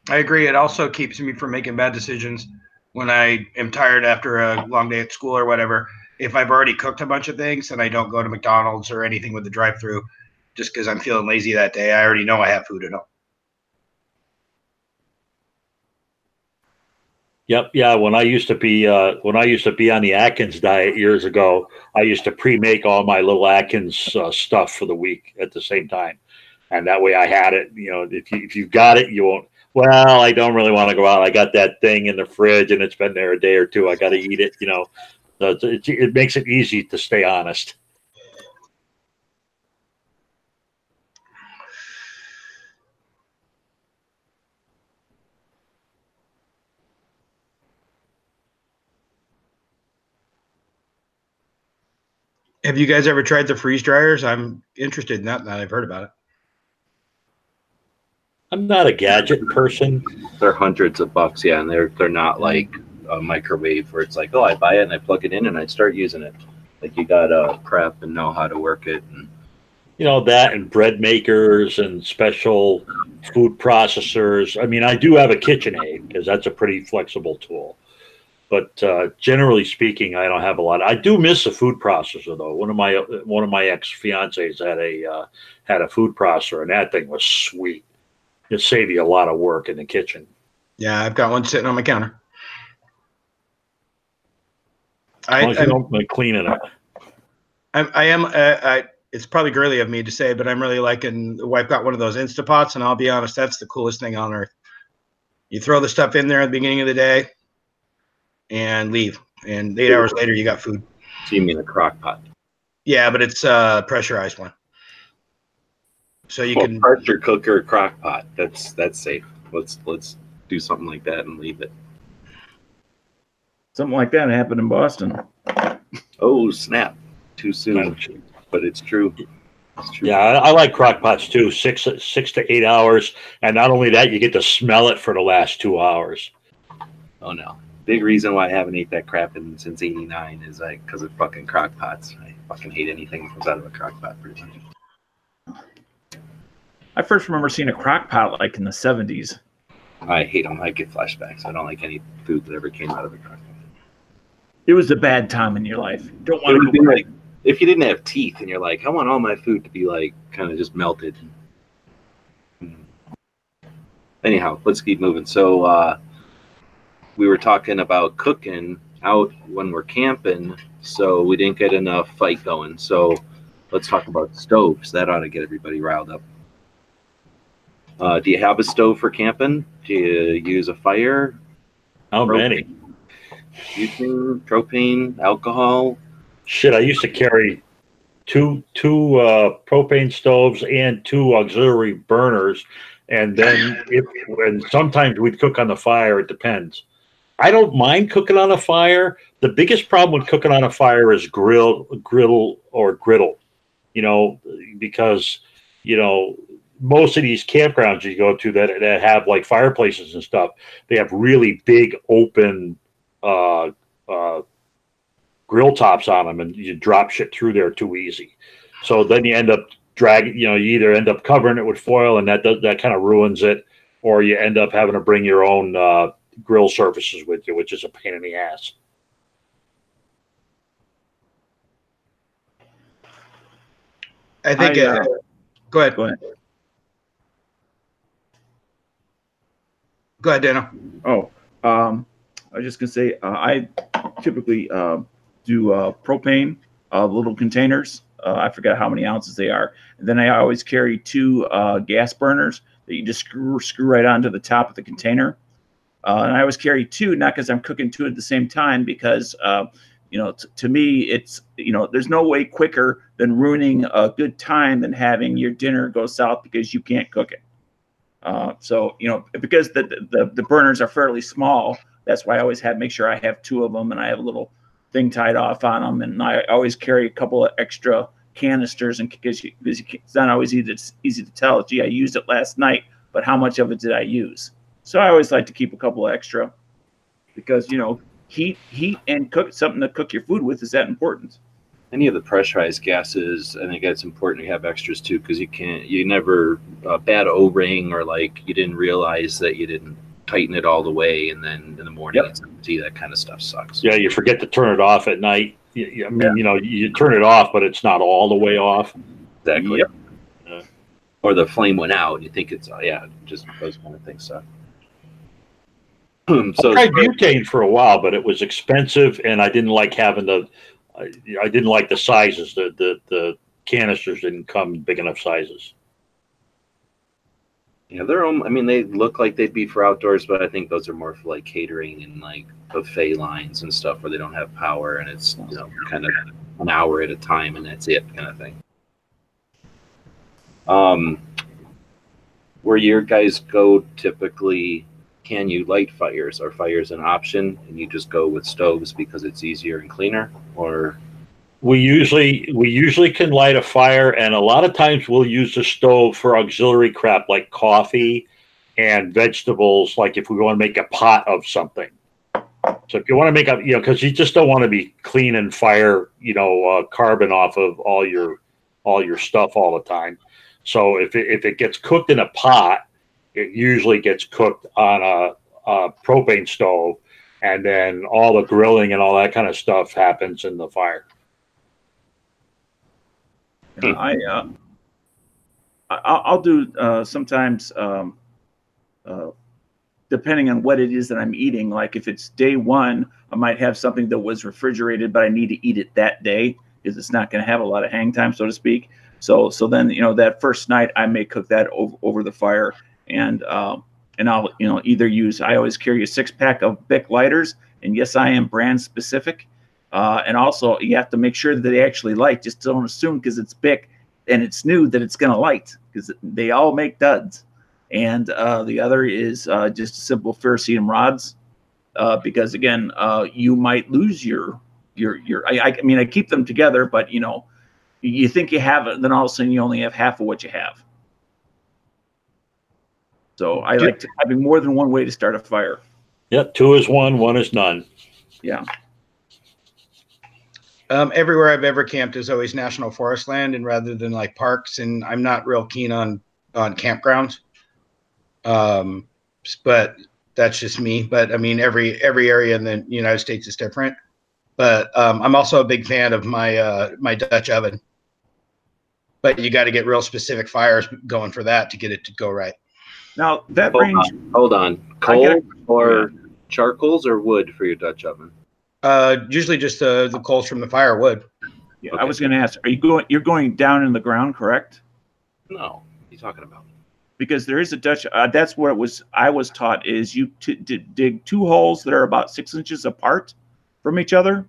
I agree. It also keeps me from making bad decisions when I am tired after a long day at school or whatever. If I've already cooked a bunch of things and I don't go to McDonald's or anything with the drive-through, just because I'm feeling lazy that day, I already know I have food at home. Yep. Yeah. When I used to be on the Atkins diet years ago, I used to pre-make all my little Atkins stuff for the week at the same time, and that way I had it. You know, if you've got it, you won't. Well, I don't really want to go out. I got that thing in the fridge, and it's been there a day or two. I got to eat it. You know, it makes it easy to stay honest. Have you guys ever tried the freeze dryers? I'm interested in that now I've heard about it. I'm not a gadget person. They're hundreds of bucks, yeah, and they're not like a microwave where it's like, oh, I buy it and I plug it in and I start using it. Like, you gotta prep and know how to work it. And you know, that and bread makers and special food processors. I mean, I do have a KitchenAid because that's a pretty flexible tool. But generally speaking, I don't have a lot. I do miss a food processor though. One of my ex-fiancés had a food processor, and that thing was sweet. It saved you a lot of work in the kitchen. Yeah, I've got one sitting on my counter. As long as you don't like cleaning it. I am. It's probably girly of me to say, but I'm really liking. I've got one of those Instapots, and I'll be honest, that's the coolest thing on earth. You throw the stuff in there at the beginning of the day, and leave, and 8 hours later, you got food. so you mean a crock pot? Yeah, but it's a pressurized one, so you can pressure cooker, crock pot. That's safe. Let's do something like that and leave it. Something like that happened in Boston. Oh snap! Too soon, but it's true. It's true. Yeah, I like crock pots too. 6 to 8 hours, and not only that, you get to smell it for the last 2 hours. Oh no. Big reason why I haven't ate that crap since '89 is like because of fucking crock pots. I fucking hate anything that comes out of a crock pot, pretty much. I first remember seeing a crock pot like in the 70s. I hate them. I get flashbacks. I don't like any food that ever came out of a crock pot. It was a bad time in your life. You don't It want would to be go like if you didn't have teeth and you're like, I want all my food to be like kind of just melted. Anyhow, let's keep moving. So we were talking about cooking out when we're camping, so we didn't get enough fight going. So let's talk about stoves. That ought to get everybody riled up. Do you have a stove for camping? Do you use a fire? How many? Butane, propane, alcohol? Shit, I used to carry two propane stoves and 2 auxiliary burners, and then and sometimes we'd cook on the fire. It depends. I don't mind cooking on a fire. The biggest problem with cooking on a fire is griddle or griddle, because most of these campgrounds you go to that have like fireplaces and stuff, they have really big open grill tops on them, and you drop shit through there too easy. So then you end up dragging, you either end up covering it with foil, and that kind of ruins it, or you end up having to bring your own grill surfaces with you, which is a pain in the ass. I think. Go ahead. Go ahead. Go ahead, Dano. Oh, I was just gonna say I typically do propane, little containers. I forgot how many ounces they are. And then I always carry 2 gas burners that you just screw right onto the top of the container. And I always carry 2, not because I'm cooking 2 at the same time, because to me it's there's no way quicker than ruining a good time than having your dinner go south because you can't cook it. So because the burners are fairly small, that's why I always make sure I have 2 of them, and I have a little thing tied off on them, and I always carry a couple of extra canisters, and because it's not always easy to tell. Gee, I used it last night, but how much of it did I use? So I always like to keep a couple extra, because heat and something to cook your food with is that important. Any of the pressurized gases, I think it's important to have extras too, because you never bad O-ring, or like you didn't realize that you didn't tighten it all the way, and then in the morning it's empty. That kind of stuff sucks. Yeah, you forget to turn it off at night. I mean, you turn it off, but it's not all the way off. Exactly. Yep. Or the flame went out, and you think it's just those kind of things suck. So I tried butane for a while, but it was expensive, and I didn't like having I didn't like the sizes. The canisters didn't come in big enough sizes. Yeah, they look like they'd be for outdoors, but I think those are more for like catering and like buffet lines and stuff where they don't have power, and it's kind of an hour at a time, and that's it, kind of thing. Where your guys go typically, can you light fires? Are fires an option, and you just go with stoves because it's easier and cleaner? Or we usually can light a fire, and a lot of times we'll use the stove for auxiliary crap like coffee and vegetables, like if we want to make a pot of something. So if you want to make because you just don't want to be cleaning fire, carbon off of all your stuff all the time. So if it gets cooked in a pot, it usually gets cooked on a propane stove, and then all the grilling and all that kind of stuff happens in the fire. I'll do sometimes, depending on what it is that I'm eating. Like if it's day 1, I might have something that was refrigerated, but I need to eat it that day because it's not going to have a lot of hang time, so to speak. So then that first night I may cook that over the fire, and I'll either use. I always carry a 6-pack of Bic lighters, and yes, I am brand specific. And also, you have to make sure that they actually light. Just don't assume because it's Bic and it's new that it's going to light, because they all make duds. And the other is just simple ferrocerium rods, because again, you might lose your. I keep them together, but you think you have it, then all of a sudden you only have half of what you have. So I like having more than one way to start a fire. Yep, 2 is 1, 1 is none. Yeah. Everywhere I've ever camped is always national forest land, and rather than like parks. And I'm not real keen on campgrounds. But that's just me. But I mean, every area in the United States is different. But I'm also a big fan of my my Dutch oven. But you got to get real specific fires going for that to get it to go right. Now that Hold range. on. Hold on. Coal or charcoals or wood for your Dutch oven? Usually just the coals from the firewood. Yeah, Okay. I was going to ask, you're going down in the ground, correct? No. What are you talking about? Because there is a Dutch. That's what I was taught is you dig 2 holes that are about 6 inches apart from each other.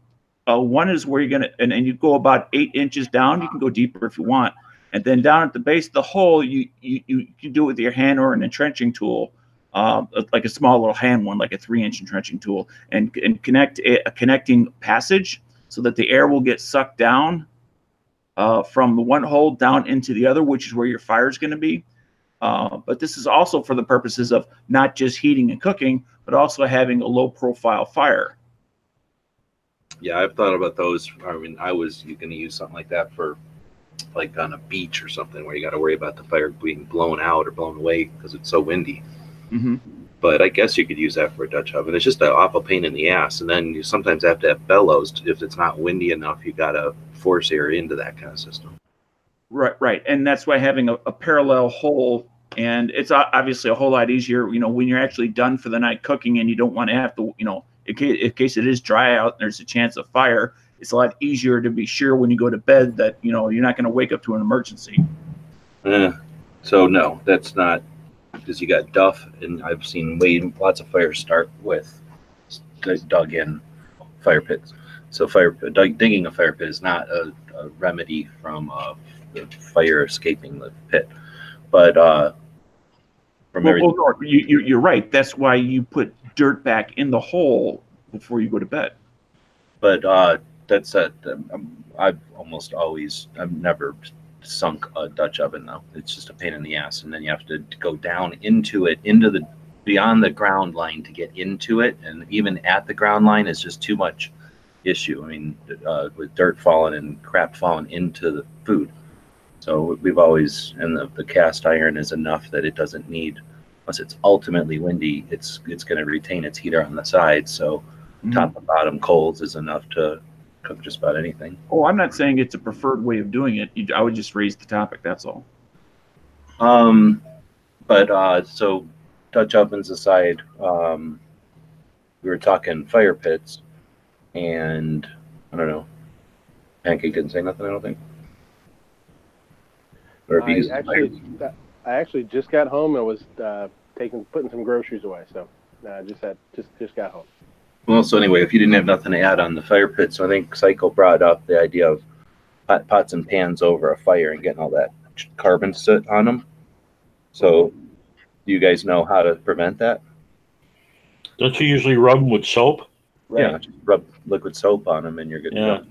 One is where you're gonna, and you go about 8 inches down. You can go deeper if you want, and then down at the base of the hole, you do it with your hand or an entrenching tool, like a small little hand one, like a 3-inch entrenching tool, and connect a connecting passage so that the air will get sucked down from the one hole down into the other, which is where your fire is going to be. But this is also for the purposes of not just heating and cooking, but also having a low profile fire. Yeah, I've thought about those. I mean, I was going to use something like that for like on a beach or something where you got to worry about the fire being blown out or blown away because it's so windy. Mm-hmm. But I guess you could use that for a Dutch oven. It's just an awful pain in the ass. And then you sometimes have to have bellows. If it's not windy enough, you got to force air into that kind of system. Right. And that's why having a parallel hole, and it's obviously a whole lot easier, when you're actually done for the night cooking and you don't want to have to, in case it is dry out and there's a chance of fire, it's a lot easier to be sure when you go to bed that, you're not going to wake up to an emergency. So no, that's not, because you got duff, and I've seen lots of fires start with dug in fire pits. So digging a fire pit is not a remedy from the fire escaping the pit. But no, you're right. That's why you put dirt back in the hole before you go to bed. But that's I've never sunk a Dutch oven though. It's just a pain in the ass, and then you have to go down into it, beyond the ground line to get into it, and even at the ground line is just too much issue. I mean, with dirt falling and crap falling into the food. So we've always, and the cast iron is enough that it doesn't need, unless it's ultimately windy, it's going to retain its heater on the side. So top and bottom coals is enough to cook just about anything. Oh, I'm not saying it's a preferred way of doing it. I would just raise the topic. That's all. But so Dutch ovens aside, we were talking fire pits, and I don't know. Pancake didn't say nothing, I don't think. I actually just got home and was putting some groceries away, so just got home. Well, so anyway, if you didn't have nothing to add on the fire pit, so I think Psycho brought up the idea of pots and pans over a fire and getting all that carbon soot on them. So, do you guys know how to prevent that? Don't you usually rub them with soap? Right. Yeah, just rub liquid soap on them and you're good to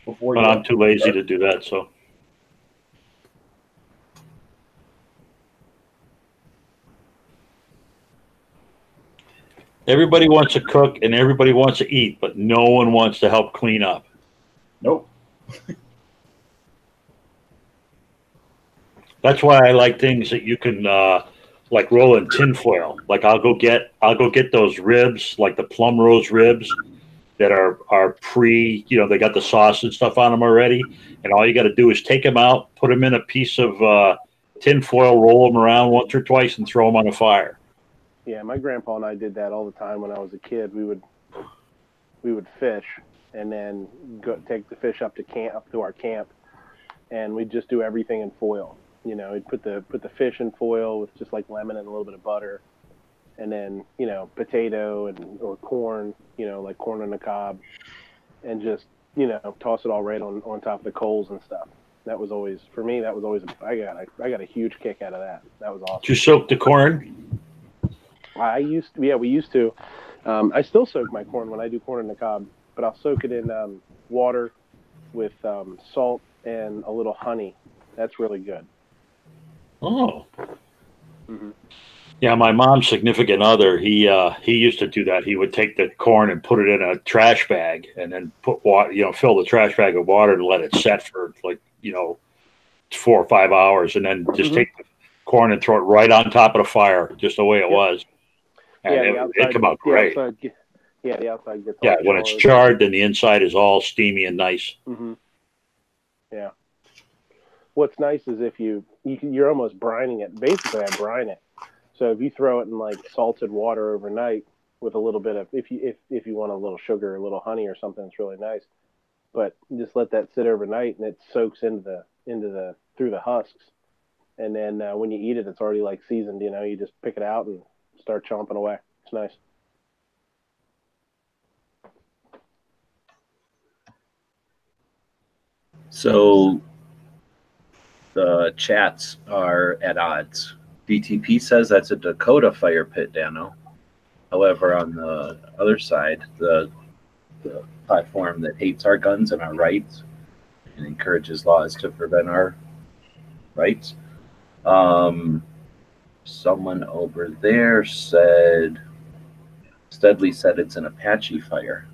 go. But I'm too lazy to do that, so. Everybody wants to cook and everybody wants to eat, but no one wants to help clean up. Nope. That's why I like things that you can like roll in tinfoil. Like I'll go get those ribs, like the plum rose ribs that are pre, they got the sauce and stuff on them already. And all you got to do is take them out, put them in a piece of tinfoil, roll them around once or twice, and throw them on a fire. Yeah, my grandpa and I did that all the time when I was a kid. We would fish and then take the fish up to our camp, and we'd just do everything in foil. We'd put the fish in foil with just like lemon and a little bit of butter, and then potato or corn, like corn on the cob, and just toss it all right on top of the coals and stuff. That was always, for me, I got a huge kick out of that. That was awesome. Did you soak the corn? We used to. I still soak my corn when I do corn on the cob, but I'll soak it in water with salt and a little honey. That's really good. Oh. Mm-hmm. Yeah, my mom's significant other, he used to do that. He would take the corn and put it in a trash bag, and then put water, fill the trash bag with water and let it set for like 4 or 5 hours, and then just take the corn and throw it right on top of the fire, just the way it was, and it come out great. The outside gets yeah, when it's charred, then the inside is all steamy and nice. Yeah. What's nice is if you're almost brining it. Basically, I brine it. So if you throw it in like salted water overnight with a little bit of, if you want a little sugar, a little honey or something, it's really nice. But just let that sit overnight, and it soaks into through the husks. And then when you eat it, it's already like seasoned. You just pick it out and start chomping away. It's nice. So the chats are at odds. DTP says that's a Dakota fire pit, Dano. However, on the other side, the platform that hates our guns and our rights and encourages laws to prevent our rights. Someone over there said, Steadley said it's an Apache fire.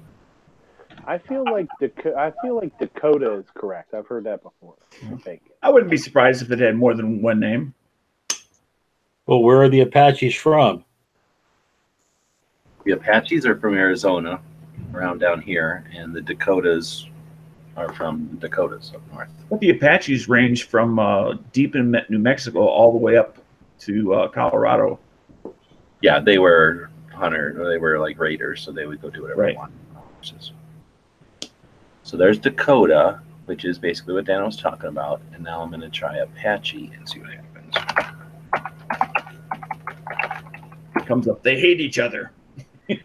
I feel like Dakota is correct. I've heard that before. I think. I wouldn't be surprised if it had more than one name. Well, where are the Apaches from? The Apaches are from Arizona, around down here, and the Dakotas are from the Dakotas up north. But the Apaches range from deep in New Mexico all the way up to Colorado. Yeah, they were they were like raiders, so they would go do whatever they wanted. So there's Dakota, which is basically what Dan was talking about, and now I'm going to try Apache and see what happens. Comes up, they hate each other. Yeah,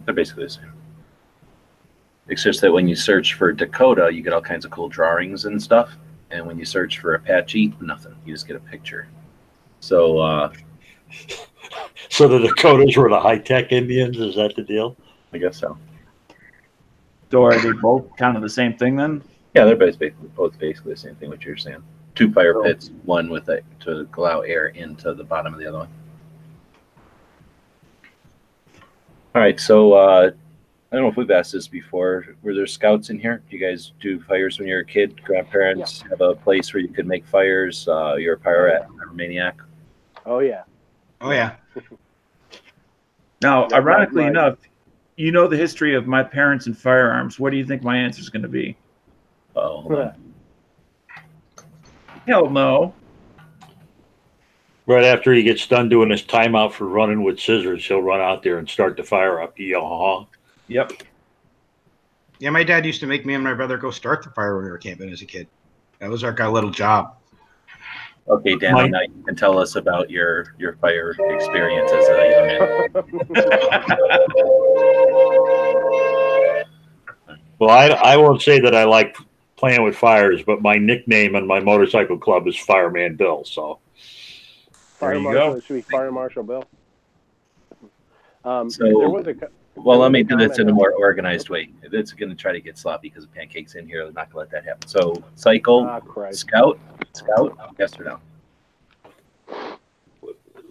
they're basically the same. It's just that when you search for Dakota, you get all kinds of cool drawings and stuff. And when you search for Apache, nothing. You just get a picture. So, so the Dakotas were the high-tech Indians? Is that the deal? I guess so. So are they both kind of the same thing then? Yeah, they're both basically the same thing, what you're saying. Two fire pits, one with it to allow air into the bottom of the other one. All right, so I don't know if we've asked this before. Were there scouts in here? Do you guys do fires when you were a kid? Grandparents have a place where you could make fires? You're a pyromaniac? Oh, yeah. Oh, yeah. Now, ironically enough, you know the history of my parents and firearms. What do you think my answer is going to be? Oh, hold on. Hell no. Right after he gets done doing his timeout for running with scissors, he'll run out there and start the fire up. Yep. Yeah, my dad used to make me and my brother go start the fire when we were camping as a kid. That was our little job. Okay, Dan, now you can tell us about your fire experience as a young man. Well, I won't say that I like playing with fires, but my nickname in my motorcycle club is Fireman Bill. So Fire Marshal, it should be Fire Marshal Bill. Well, let me do this in a more organized way. It's going to try to get sloppy because of pancakes in here. I'm not going to let that happen. So, cycle, scout, yes or no?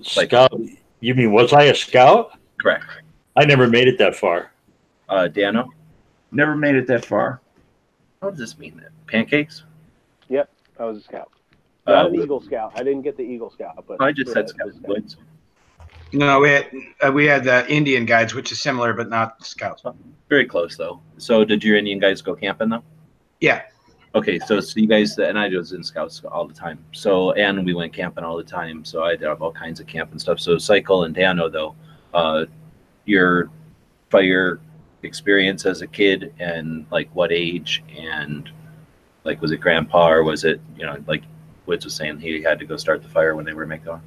Scout? You mean, was I a scout? Correct. I never made it that far. Dano? Never made it that far. What does this mean then? Pancakes? Yep, I was a scout. Not an Eagle Scout. I didn't get the Eagle Scout, but I just said Scout. No, we had the Indian guides, which is similar, but not scouts. Very close though. So, did your Indian guys go camping though? Yeah. Okay, so you guys, and I was in scouts all the time. So, and we went camping all the time. So I did all kinds of camp and stuff. So, Cycle and Dano though, your fire experience as a kid and like what age and like was it grandpa or was it like Woods was saying he had to go start the fire when they were making?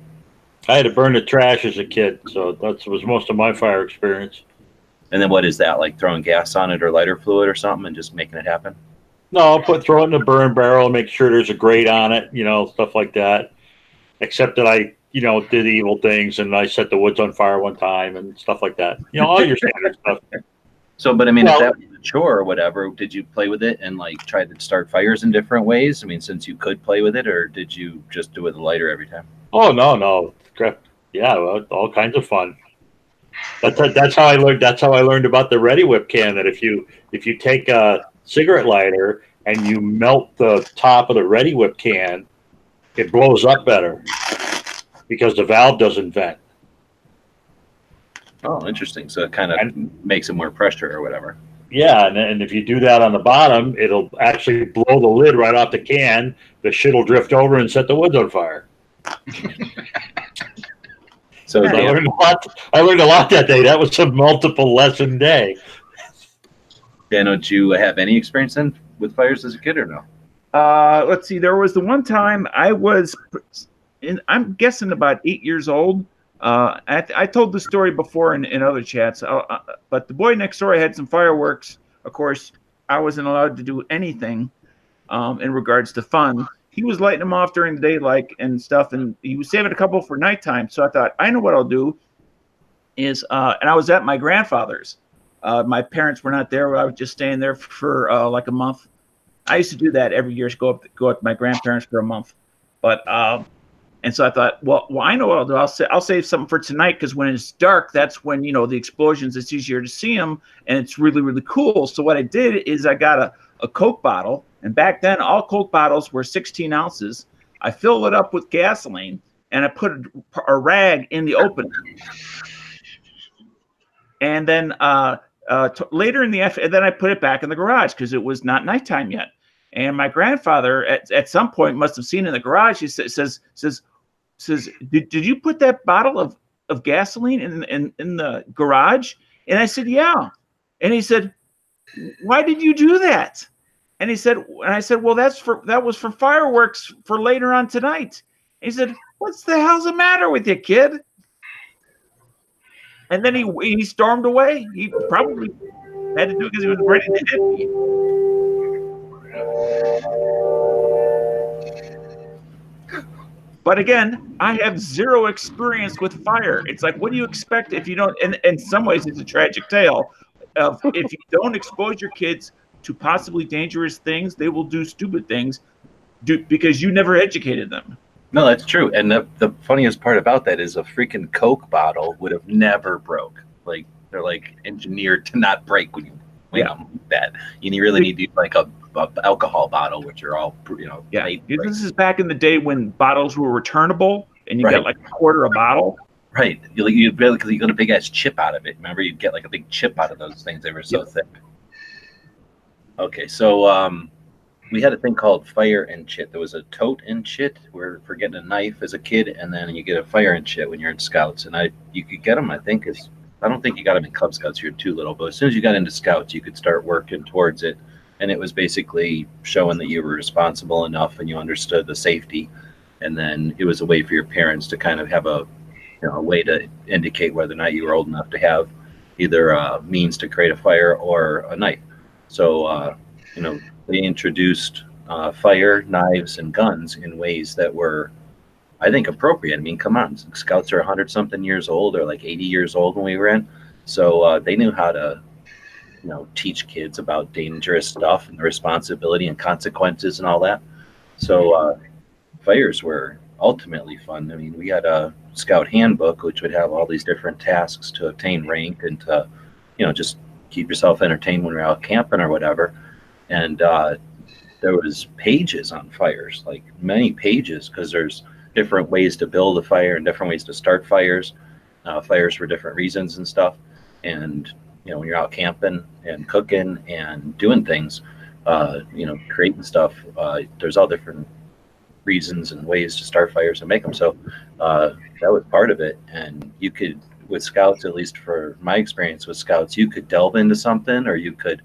I had to burn the trash as a kid, so that was most of my fire experience. And then what is that, like throwing gas on it or lighter fluid or something and just making it happen? No, throw it in a burn barrel, make sure there's a grate on it, stuff like that. Except that I, did evil things and I set the woods on fire one time and stuff like that. All your standard stuff. So, but I mean, if Well, that was a chore or whatever, did you play with it and like try to start fires in different ways? I mean, since you could play with it, or did you just do it with a lighter every time? oh no. Yeah, well, all kinds of fun. That's how I learned. That's how I learned about the Ready Whip can. That if you take a cigarette lighter and you melt the top of the Ready Whip can, it blows up better because the valve doesn't vent. Oh, interesting. So it kind of makes it more pressure or whatever. Yeah, and if you do that on the bottom, it'll actually blow the lid right off the can. The shit will drift over and set the wood on fire. So I learned a lot. I learned a lot that day. That was a multiple lesson day. Dan, don't you have any experience then with fires as a kid or no? Let's see. There was the one time I was, I'm guessing about 8 years old. I told the story before in other chats, but the boy next door had some fireworks. Of course, I wasn't allowed to do anything in regards to fun. He was lighting them off during the daylight and stuff, and he was saving a couple for nighttime. So I thought, I know what I'll do is, and I was at my grandfather's. My parents were not there. I was just staying there for like a month. I used to do that every year, go up to my grandparents for a month. But and so I thought, well, I know what I'll do. I'll save something for tonight because when it's dark, that's when the explosions. It's easier to see them, and it's really really cool. So what I did is I got a Coke bottle, and back then all Coke bottles were 16 ounces. I filled it up with gasoline, and I put a rag in the opening, and then later in the afternoon, then I put it back in the garage because it was not nighttime yet. And my grandfather at some point must have seen in the garage. He says, did you put that bottle of gasoline in the garage? And I said, yeah. And he said, why did you do that? And I said, well, that was for fireworks for later on tonight. And he said, what's the hell's the matter with you, kid? And then he stormed away. He probably had to do it because he was ready to hit me. But again, I have zero experience with fire. It's like, what do you expect if you don't? And in some ways, it's a tragic tale. If you don't expose your kids to possibly dangerous things, they will do stupid things because you never educated them. No, that's true. And the funniest part about that is a freaking Coke bottle would have never broke. Like they're like engineered to not break when you that. You really need to use like a alcohol bottle, which are all This is back in the day when bottles were returnable, and you got like a quarter a bottle. Right. You barely because you got a big ass chip out of it. Remember, you'd get like a big chip out of those things. They were so thick. Okay, so we had a thing called fire and chit. There was a tote and chit where for getting a knife as a kid, and then you get a fire and chit when you're in Scouts. And you could get them. I don't think you got them in Cub Scouts. You're too little, but as soon as you got into Scouts, you could start working towards it. And it was basically showing that you were responsible enough and you understood the safety. And then it was a way for your parents to kind of have a way to indicate whether or not you were old enough to have either a means to create a fire or a knife. So, they introduced fire, knives, and guns in ways that were, I think, appropriate. I mean, come on, Scouts are 100-something years old, or like 80 years old when we were in. So they knew how to, teach kids about dangerous stuff and the responsibility and consequences and all that. So fires were ultimately fun. I mean, we had a Scout handbook, which would have all these different tasks to obtain rank and to, just keep yourself entertained when you're out camping or whatever. And there was pages on fires, like many pages, because there's different ways to build a fire and different ways to start fires. Fires for different reasons and stuff. And when you're out camping and cooking and doing things, creating stuff, there's all different reasons and ways to start fires and make them. So that was part of it. And you could, with Scouts, at least for my experience with Scouts, you could delve into something, or you could,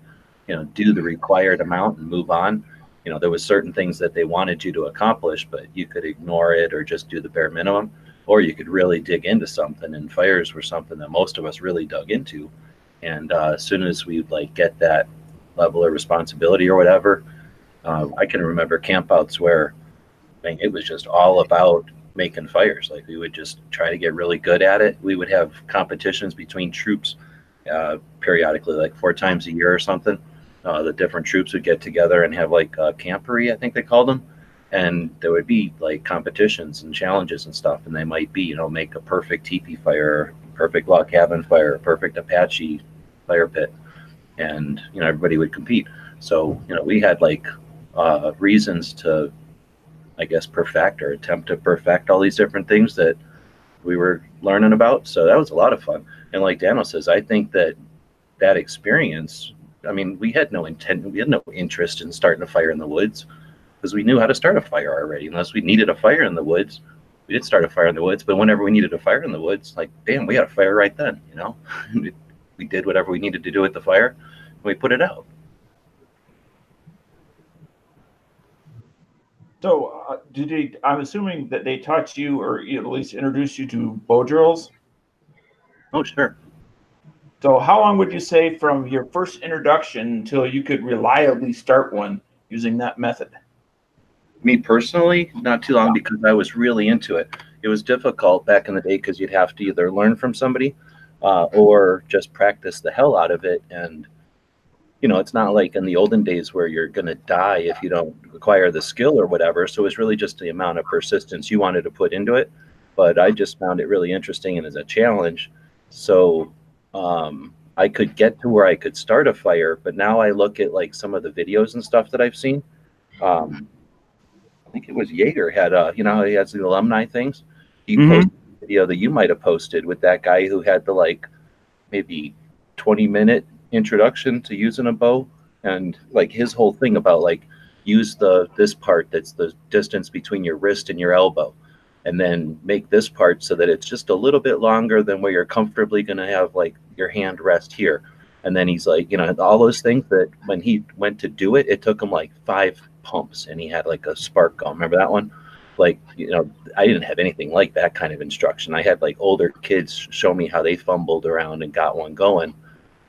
do the required amount and move on. There was certain things that they wanted you to accomplish, but you could ignore it or just do the bare minimum, or you could really dig into something. And fires were something that most of us really dug into. And as soon as we get that level of responsibility or whatever, I can remember campouts where it was just all about making fires. Like we would just try to get really good at it. We would have competitions between troops periodically, like 4 times a year or something. The different troops would get together and have like a camporee, I think they called them, and there would be like competitions and challenges and stuff, and they might be, you know, make a perfect teepee fire, perfect log cabin fire, perfect Apache fire pit, and you know everybody would compete. So you know we had like reasons to, I guess, perfect or attempt to perfect all these different things that we were learning about. So that was a lot of fun. And like Daniel says, I think that that experience, I mean, we had no intent, we had no interest in starting a fire in the woods because we knew how to start a fire already. Unless we needed a fire in the woods, we did start a fire in the woods. But whenever we needed a fire in the woods, like, damn, we had a fire right then, you know? We did whatever we needed to do with the fire and we put it out. So, did they? I'm assuming that they taught you, or at least introduced you to bow drills. Oh, sure. So, how long would you say from your first introduction until you could reliably start one using that method? Me personally, not too long because I was really into it. It was difficult back in the day because you'd have to either learn from somebody or just practice the hell out of it. And you know, it's not like in the olden days where you're going to die if you don't acquire the skill or whatever. So it's really just the amount of persistence you wanted to put into it. But I just found it really interesting and as a challenge. So I could get to where I could start a fire. But now I look at like some of the videos and stuff that I've seen. I think it was Jaeger had you know, he has the alumni things. He posted a video that you might have posted with that guy who had the like maybe 20-minute introduction to using a bow, and like his whole thing about like use this part that's the distance between your wrist and your elbow, and then make this part so that it's just a little bit longer than where you're comfortably going to have like your hand rest here. And then he's like, you know, all those things that when he went to do it, it took him like 5 pumps, and he had like a spark gun. Remember that one? Like, you know, I didn't have anything like that kind of instruction. I had like older kids show me how they fumbled around and got one going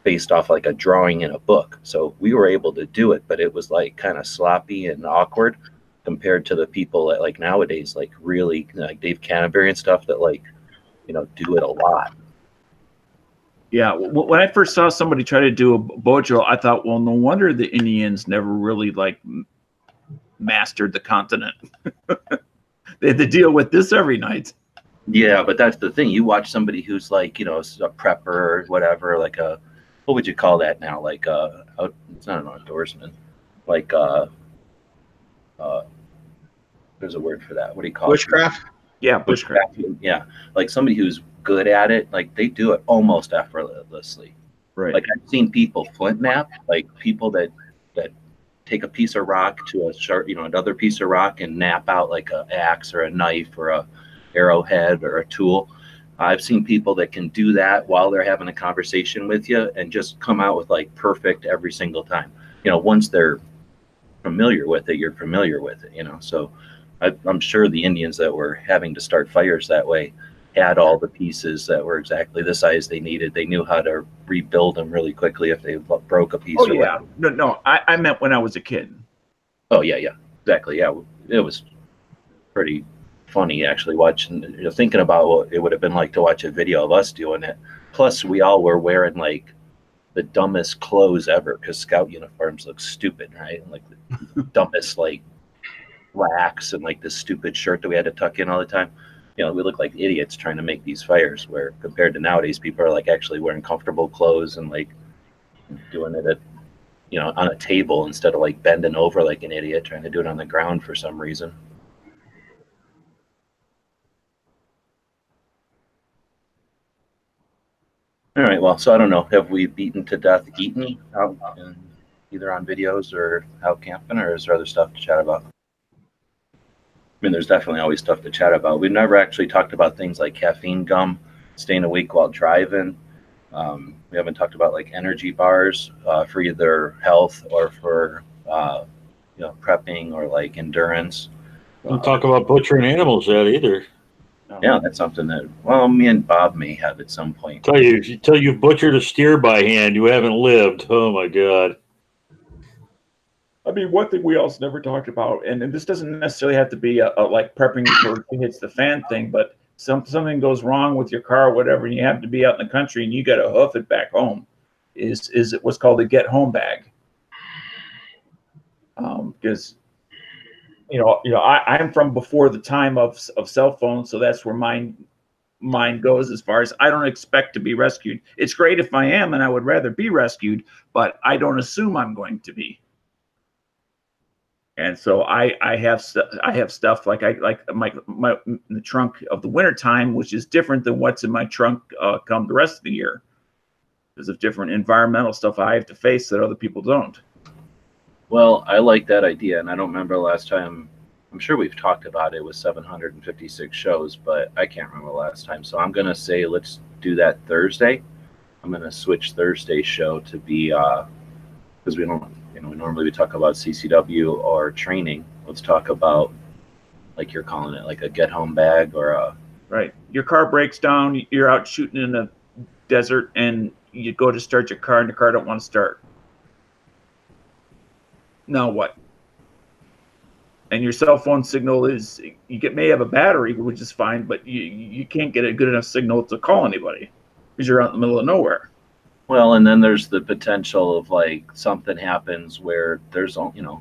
based off like a drawing in a book. So we were able to do it, but it was like kind of sloppy and awkward compared to the people that like nowadays, like really like Dave Canterbury and stuff that like, you know, do it a lot. Yeah. When I first saw somebody try to do a bow drill, I thought, well, no wonder the Indians never really like mastered the continent. They had to deal with this every night. Yeah, but that's the thing. You watch somebody who's like, you know, a prepper or whatever, like a, what would you call that now? Like it's not an outdoorsman. Like there's a word for that. What do you call Bushcraft? it? Yeah, bushcraft. Yeah, like somebody who's good at it, like they do it almost effortlessly. Right. Like I've seen people flint knap, like people that take a piece of rock to a sharp, you know, another piece of rock and nap out like a axe or a knife or a arrowhead or a tool. I've seen people that can do that while they're having a conversation with you and just come out with like perfect every single time. You know, once they're familiar with it, you're familiar with it, you know. So I'm sure the Indians that were having to start fires that way had all the pieces that were exactly the size they needed. They knew how to rebuild them really quickly if they broke a piece. Oh, yeah. No, I meant when I was a kid. Oh, yeah, exactly. Yeah, it was pretty funny actually watching, you know, thinking about what it would have been like to watch a video of us doing it. Plus, we all were wearing like the dumbest clothes ever because scout uniforms look stupid, right? Like the dumbest like slacks and like this stupid shirt that we had to tuck in all the time. You know, we look like idiots trying to make these fires. Where compared to nowadays, people are like actually wearing comfortable clothes and like doing it at, you know, on a table instead of like bending over like an idiot trying to do it on the ground for some reason. All right, well, so I don't know. Have we beaten to death eaten out either on videos or out camping, or is there other stuff to chat about? I mean, there's definitely always stuff to chat about. We've never actually talked about things like caffeine gum, staying awake while driving. We haven't talked about like energy bars for either health or for you know, prepping or like endurance. Don't talk about butchering animals yet either. Yeah, that's something that, well, me and Bob may have at some point. Tell you've butchered a steer by hand, you haven't lived. Oh my God. I mean, one thing we also never talked about, and this doesn't necessarily have to be a like prepping for it hits the fan thing, but something goes wrong with your car or whatever, and you have to be out in the country and you got to hoof it back home, is what's called a get home bag. Because I'm from before the time of cell phones, so that's where mine goes. As far as, I don't expect to be rescued. It's great if I am, and I would rather be rescued, but I don't assume I'm going to be. And so I have stuff like my in the trunk of the wintertime, which is different than what's in my trunk come the rest of the year, because of different environmental stuff I have to face that other people don't. Well, I like that idea, and I don't remember last time. I'm sure we've talked about it with 756 shows, but I can't remember last time. So I'm going to say let's do that Thursday. I'm going to switch Thursday's show to be, because we don't, normally we talk about CCW or training. Let's talk about, like you're calling it, like a get home bag or a. Right. Your car breaks down, you're out shooting in the desert, and you go to start your car and the car don't want to start. Now what? And your cell phone signal is, may have a battery, which is fine, but you can't get a good enough signal to call anybody because you're out in the middle of nowhere. Well, and then there's the potential of like something happens where there's, no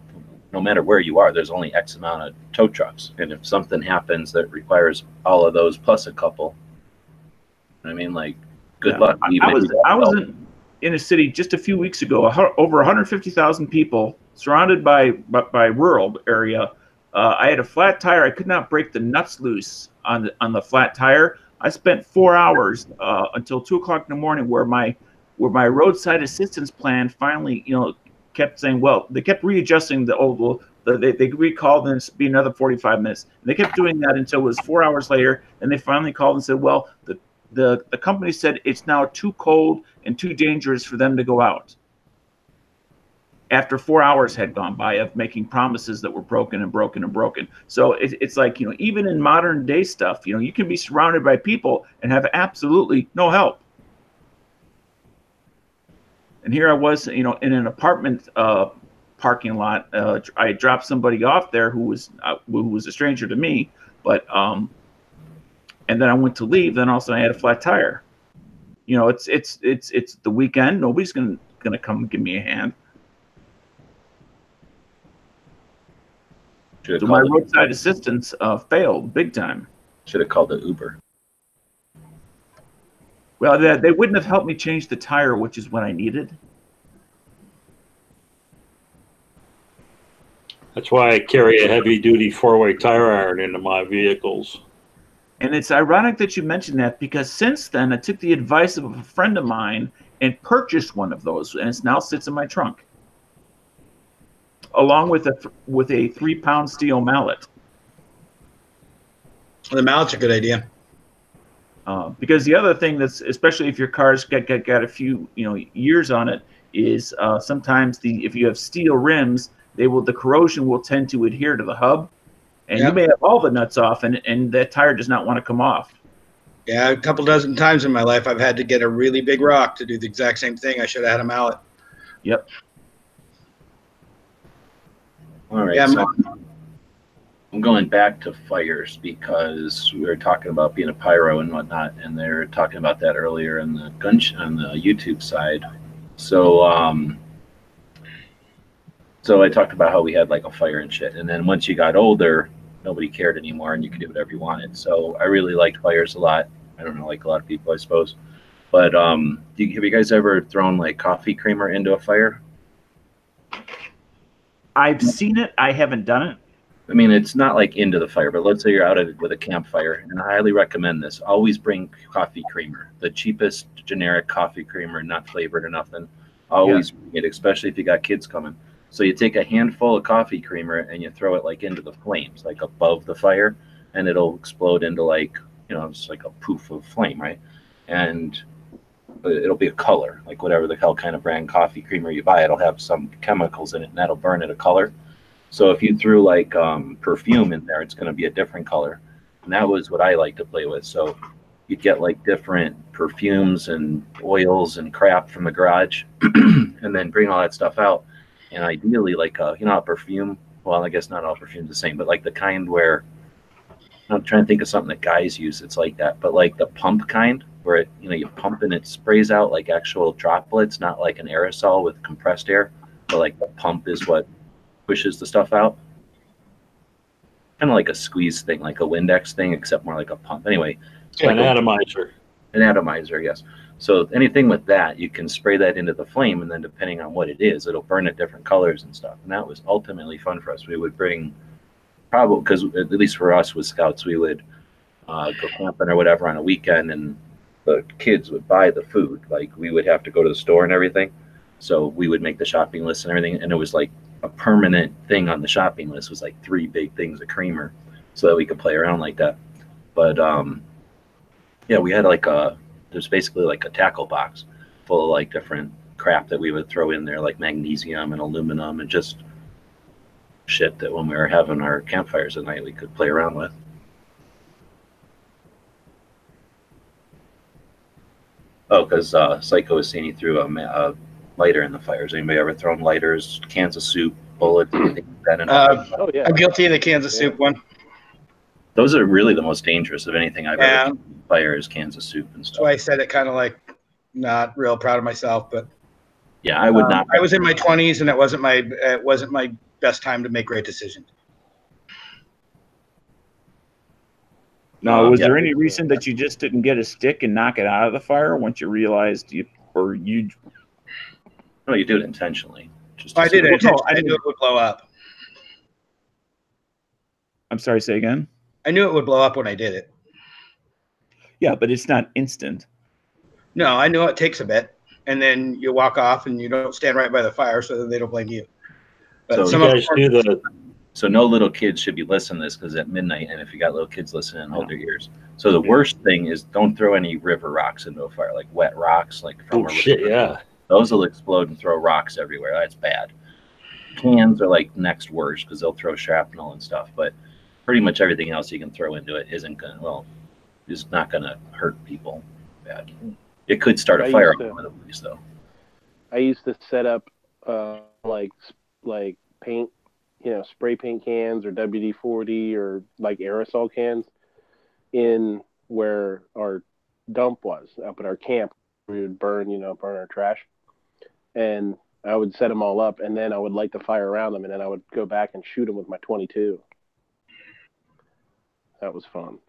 matter where you are, there's only X amount of tow trucks. And if something happens that requires all of those plus a couple, I mean, like, good luck. I was in a city just a few weeks ago, over 150,000 people, surrounded by rural area. I had a flat tire. I could not break the nuts loose on the flat tire. I spent 4 hours until 2 o'clock in the morning, where my roadside assistance plan finally, kept saying, well, they kept readjusting the old. They recalled, and it's be another 45 minutes. And they kept doing that until it was 4 hours later, and they finally called and said, well, the company said it's now too cold and too dangerous for them to go out. After 4 hours had gone by of making promises that were broken and broken and broken. So it's like, even in modern day stuff, you can be surrounded by people and have absolutely no help. And here I was, in an apartment parking lot. I dropped somebody off there who was a stranger to me, but and then I went to leave. Then all of a sudden I had a flat tire. It's the weekend. Nobody's gonna come and give me a hand. So my roadside assistance failed big time. Should have called it Uber. Well, they wouldn't have helped me change the tire, which is what I needed. That's why I carry a heavy-duty four-way tire iron into my vehicles. And it's ironic that you mentioned that, because since then I took the advice of a friend of mine and purchased one of those, and it now sits in my trunk, along with a 3-pound steel mallet. The mallet's a good idea. Because the other thing that's, especially if your car's got a few years on it, is sometimes if you have steel rims, the corrosion will tend to adhere to the hub, and you may have all the nuts off, and that tire does not want to come off. Yeah, a couple dozen times in my life I've had to get a really big rock to do the exact same thing. I should have had a mallet. Yep. All right. Yeah, so I'm going back to fires because we were talking about being a pyro and whatnot, and they're talking about that earlier in the on the YouTube side. So so I talked about how we had like a fire and shit, and then once you got older, nobody cared anymore, and you could do whatever you wanted. So I really liked fires a lot. I don't know, like a lot of people, I suppose. But have you guys ever thrown like coffee creamer into a fire? I've seen it. I haven't done it. I mean, it's not like into the fire, but let's say you're out with a campfire, and I highly recommend this. Always bring coffee creamer, the cheapest generic coffee creamer, not flavored or nothing. Always bring it, especially if you got kids coming. So you take a handful of coffee creamer and you throw it like into the flames, like above the fire, and it'll explode into like, just like a poof of flame, right? And it'll be a color, like whatever the hell kind of brand coffee creamer you buy, it'll have some chemicals in it, and that'll burn it a color. So if you threw like perfume in there, it's going to be a different color. And that was what I like to play with. So you'd get like different perfumes and oils and crap from the garage and then bring all that stuff out. And ideally like, a perfume, well, I guess not all perfume's the same, but like the kind where I'm trying to think of something that guys use. It's like that, but like the pump kind, where it, you pump and it sprays out like actual droplets, not like an aerosol with compressed air, but like the pump is what pushes the stuff out. Kind of like a squeeze thing, like a Windex thing, except more like a pump. Anyway, it's Yeah, like an atomizer. An atomizer, yes. So anything with that, you can spray that into the flame, and then depending on what it is, it'll burn at different colors and stuff. And that was ultimately fun for us. We would bring, probably because at least for us with scouts, we would go camping or whatever on a weekend, and the kids would buy the food. Like we would have to go to the store and everything. So we would make the shopping list and everything, and it was like a permanent thing on the shopping list was like 3 big things of creamer, so that we could play around like that. But yeah, we had like there's basically like a tackle box full of like different crap that we would throw in there, like magnesium and aluminum and just shit that when we were having our campfires at night we could play around with. Oh, because Psycho was saying he threw a lighter in the fires. Anybody ever thrown lighters, cans of soup, bullets, anything like that? Oh yeah. I'm guilty of the Kansas soup one. Those are really the most dangerous of anything I've Yeah. ever fire is cans of soup and That's stuff. why I said it kind of like not real proud of myself, but Yeah, I would not. I was in my 20s, and it wasn't my best time to make great decisions. Now, was Yeah. there any reason that you just didn't get a stick and knock it out of the fire once you realized you? No, you do it intentionally. Just I did it. No, I knew it would blow up. I'm sorry, say again? I knew it would blow up when I did it. Yeah, but it's not instant. No, I knew it takes a bit, and then you walk off and you don't stand right by the fire, so that they don't blame you. But So some You of guys do the So no little kids should be listening to this because at midnight, and if you got little kids listening, hold their ears. So the worst thing is don't throw any river rocks into a fire, like wet rocks, like from oh a shit, river. yeah. Those will explode and throw rocks everywhere. That's bad. Cans are like next worst because they'll throw shrapnel and stuff. But pretty much everything else you can throw into it is not gonna hurt people bad. It could start a fire all over the place though. I used to set up like paint, spray paint cans or WD-40 or like aerosol cans in where our dump was up at our camp. We would burn our trash, and I would set them all up, and then I would light the fire around them, and then I would go back and shoot them with my 22. That was fun.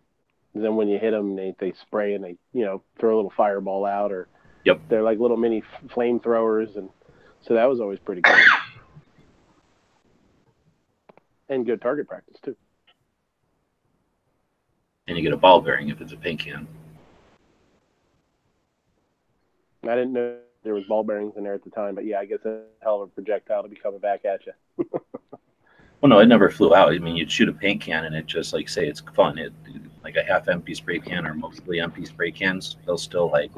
And then when you hit them, they spray and they throw a little fireball out, or Yep. They're like little mini flamethrowers, and so that was always pretty cool. And good target practice too. And you get a ball bearing if it's a paint can. I didn't know there was ball bearings in there at the time, but yeah, I guess a hell of a projectile to be coming back at you. Well, no, it never flew out. I mean, you'd shoot a paint can and it just like say it's fun. It like a half empty spray can or mostly empty spray cans, they'll still like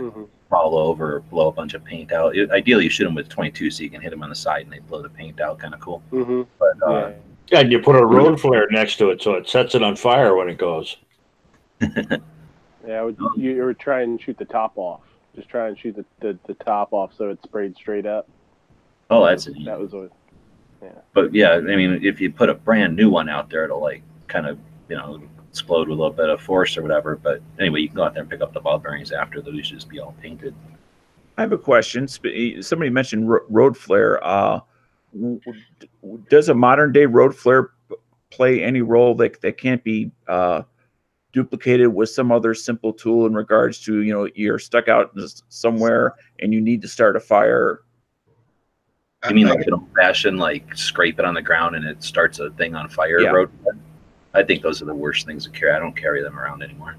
fall over or blow a bunch of paint out. Ideally, you shoot them with 22 so you can hit them on the side and they blow the paint out. Kind of cool. But Yeah, and you put a road flare next to it so it sets it on fire when it goes. Yeah, you were trying to shoot the top off. Just try and shoot the top off so it sprayed straight up. Oh, that's that was always. Yeah. But yeah, I mean, if you put a brand new one out there, it'll like kind of explode with a little bit of force or whatever. But anyway, you can go out there and pick up the ball bearings after. Those should just be all painted. I have a question. Somebody mentioned road flare. Does a modern day road flare play any role that can't be duplicated with some other simple tool in regards to you're stuck out somewhere and you need to start a fire? You mean like an old fashioned, like scrape it on the ground and it starts a thing on fire? Yeah. Road? I think those are the worst things to carry. I don't carry them around anymore.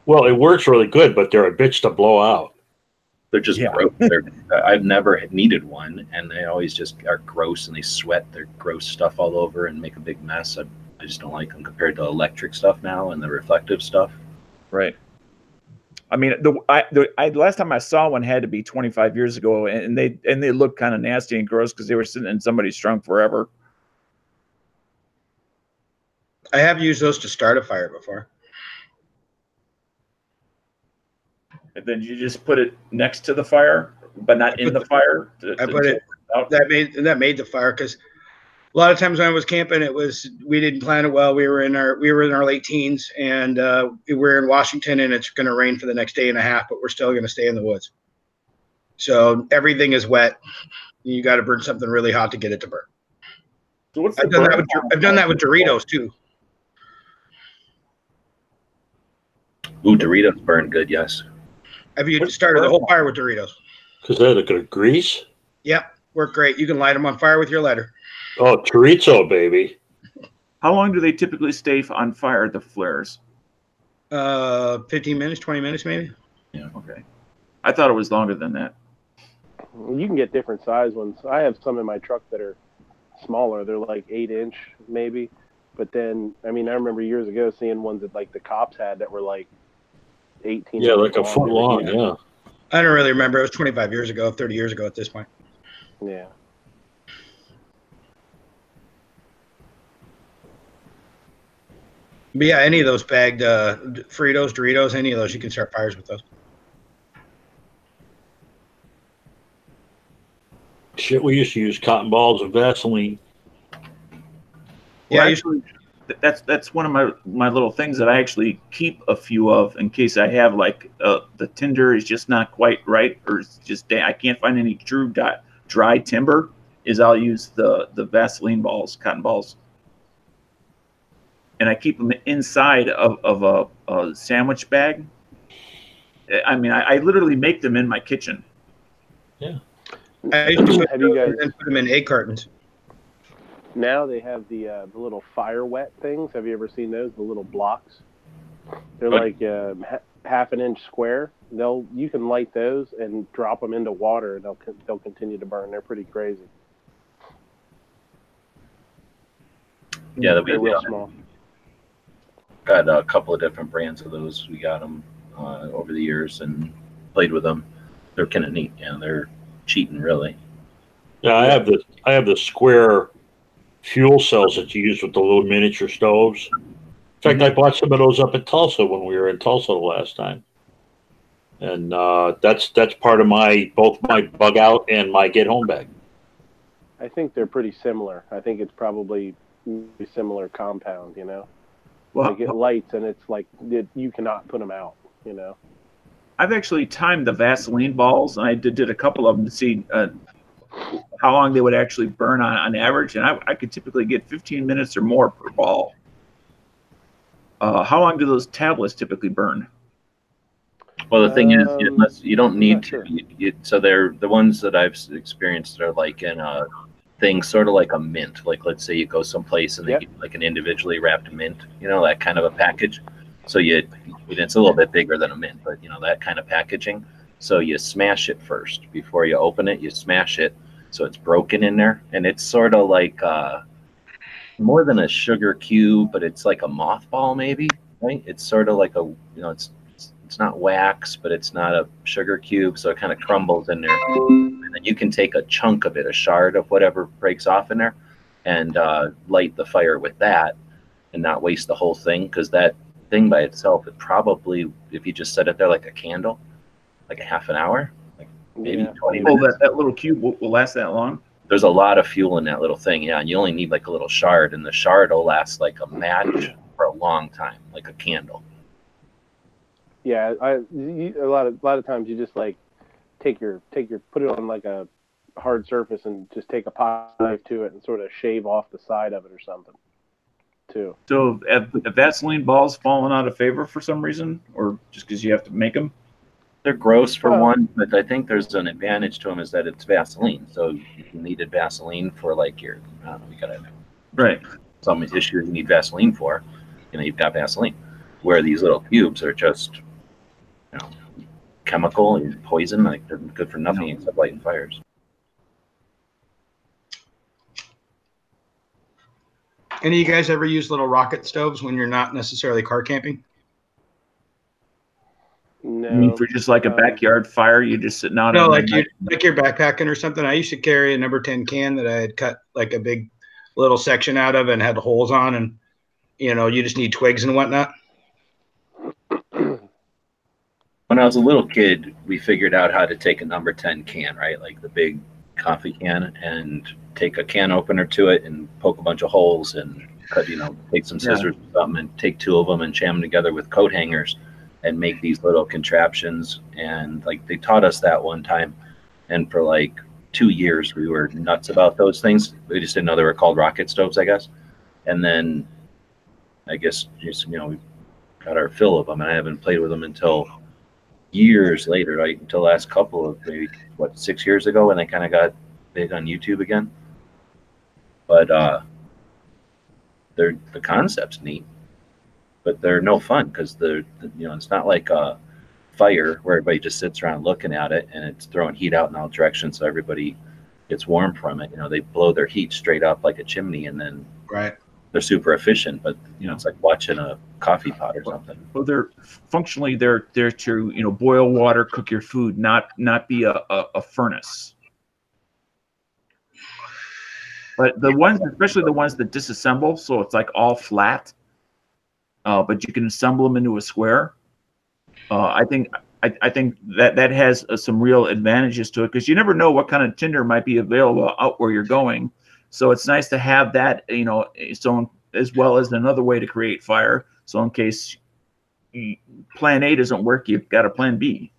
Well, it works really good, but they're a bitch to blow out. They're just gross. I've never needed one, and they always just are gross, and they sweat their gross stuff all over and make a big mess. I just don't like them compared to electric stuff now and the reflective stuff. Right. I mean, the last time I saw one had to be 25 years ago, and they looked kind of nasty and gross because they were sitting in somebody's trunk forever. I have used those to start a fire before. And then you just put it next to the fire, but not in the fire. I put it. That made the fire because A lot of times when I was camping, we didn't plan it well. We were in our late teens, and we're in Washington, and it's going to rain for the next day and a half, but we're still going to stay in the woods. So everything is wet. You got to burn something really hot to get it to burn. So what's I've done that with Doritos too. Ooh, Doritos burn good, yes. Have you started the whole fire with Doritos? Because they're the grease. Yep, work great. You can light them on fire with your lighter. Oh, chorizo, baby. How long do they typically stay on fire, the flares? 15 minutes, 20 minutes maybe. Yeah. Okay. I thought it was longer than that. You can get different size ones. I have some in my truck that are smaller. They're like 8-inch maybe. But then, I mean, I remember years ago seeing ones that like the cops had that were like 18. Yeah, like a foot long. Yeah. I don't really remember. It was 25 years ago, 30 years ago at this point. Yeah. But yeah, any of those bagged Fritos, Doritos, any of those, you can start fires with those. Shit, we used to use cotton balls of Vaseline. Yeah, Well, actually, that's one of my little things that I actually keep a few of in case I have like the tinder is just not quite right, or it's just I can't find any true dry timber. I'll use the Vaseline balls, cotton balls, and I keep them inside of a sandwich bag. I mean, I literally make them in my kitchen. Yeah. I used to Have you guys? and put them in egg cartons. Now they have the little fire wet things. Have you ever seen those? The little blocks. They're like half an inch square. You can light those and drop them into water, and they'll continue to burn. They're pretty crazy. Yeah, They're real small. Got a couple of different brands of those. We got them over the years and played with them. They're kind of neat. Yeah, they're cheating really. Yeah, I have the square fuel cells that you use with the little miniature stoves. In fact, I bought some of those up in Tulsa when we were in Tulsa the last time, and that's part of both my bug out and my get home bag. I think they're pretty similar. I think it's probably a similar compound. You know, Well, they get lights, and it's like you cannot put them out. You know. I've actually timed the Vaseline balls, and I did a couple of them to see how long they would actually burn on average, and I could typically get 15 minutes or more per ball. How long do those tablets typically burn? Well, the thing is, unless you don't need to, sure. so they're the ones that I've experienced are like in a thing, sort of like a mint. Like let's say you go someplace and they give you like an individually wrapped mint, that kind of a package. So it's a little bit bigger than a mint, but that kind of packaging. So you smash it first before you open it. You smash it so it's broken in there, and it's sort of like more than a sugar cube, but it's like a mothball maybe, right? It's sort of like it's not wax, but it's not a sugar cube, so it kind of crumbles in there. And then you can take a chunk of it, a shard of whatever breaks off in there, and light the fire with that, and not waste the whole thing, because that thing by itself, it probably, if you just set it there like a candle, like a half an hour, like maybe 20 minutes. That little cube will last that long? There's a lot of fuel in that little thing, yeah, and you only need like a little shard, and the shard will last like a match for a long time, like a candle. Yeah, a lot of times you just like put it on like a hard surface and just take a pot knife to it and sort of shave off the side of it or something, too. So have Vaseline balls fallen out of favor for some reason, or just because you have to make them? They're gross for one, but I think there's an advantage to them is that it's Vaseline. So if you needed Vaseline for like you gotta Right. some issue you need Vaseline for, you've got Vaseline. Where these little cubes are just chemical and poison, like they're good for nothing except lighting fires. Any of you guys ever use little rocket stoves when you're not necessarily car camping? No. I mean, for just like a backyard fire, you're just sitting out. No, like you're backpacking or something. I used to carry a number 10 can that I had cut like a big little section out of and had the holes on, and you just need twigs and whatnot. When I was a little kid, we figured out how to take a number 10 can, right? Like the big coffee can and take a can opener to it and poke a bunch of holes and cut, take some scissors or something and take two of them and jam them together with coat hangers and make these little contraptions. And like they taught us that one time, and for like 2 years we were nuts about those things. We just didn't know they were called rocket stoves, I guess. And then I guess just, we got our fill of them, and I haven't played with them until years later, right? Until the last couple of maybe 6 years ago when they kind of got big on YouTube again. But the concept's neat, but they're no fun because it's not like a fire where everybody just sits around looking at it and it's throwing heat out in all directions so everybody gets warm from it. They blow their heat straight up like a chimney, and then they're super efficient, but it's like watching a coffee pot or something. Well, they're there to boil water, cook your food, not be a furnace. But the ones, especially the ones that disassemble, so it's like all flat, but you can assemble them into a square. I think that has some real advantages to it, because you never know what kind of tinder might be available out where you're going. So it's nice to have that, so as well as another way to create fire. So in case plan A doesn't work, you've got a plan B.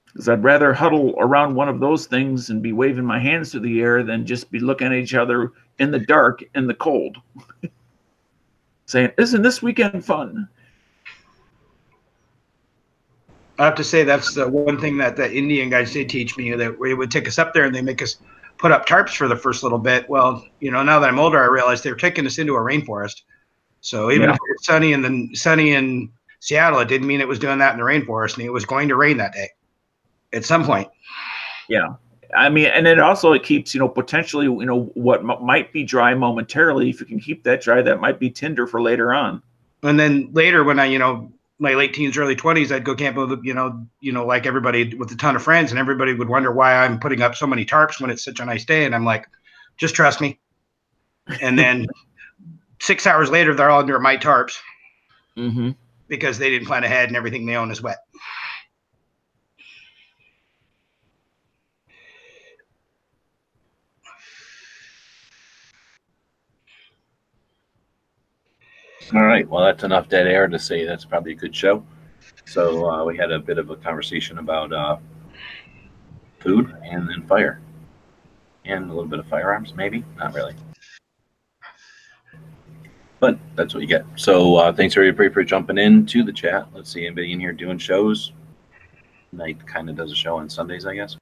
Because I'd rather huddle around one of those things and be waving my hands through the air than just be looking at each other in the dark, in the cold, saying, "Isn't this weekend fun?" I have to say that's the one thing that the Indian guys did teach me, that they would take us up there and they make us put up tarps for the first little bit. Well, now that I'm older, I realize they were taking us into a rainforest. So even if it's sunny in Seattle, it didn't mean it was doing that in the rainforest, and it was going to rain that day at some point. Yeah. I mean, and it keeps, potentially, what might be dry momentarily, if you can keep that dry, that might be tinder for later on. And then later when I, my late teens, early 20s, I'd go camp with, like everybody, with a ton of friends, and everybody would wonder why I'm putting up so many tarps when it's such a nice day. And I'm like, just trust me. And then 6 hours later, they're all under my tarps because they didn't plan ahead and everything they own is wet. All right. Well, that's enough dead air to say that's probably a good show. So we had a bit of a conversation about food and then fire. And a little bit of firearms, maybe. Not really. But that's what you get. So thanks everybody for jumping into the chat. Let's see, anybody in here doing shows? Night kind of does a show on Sundays, I guess.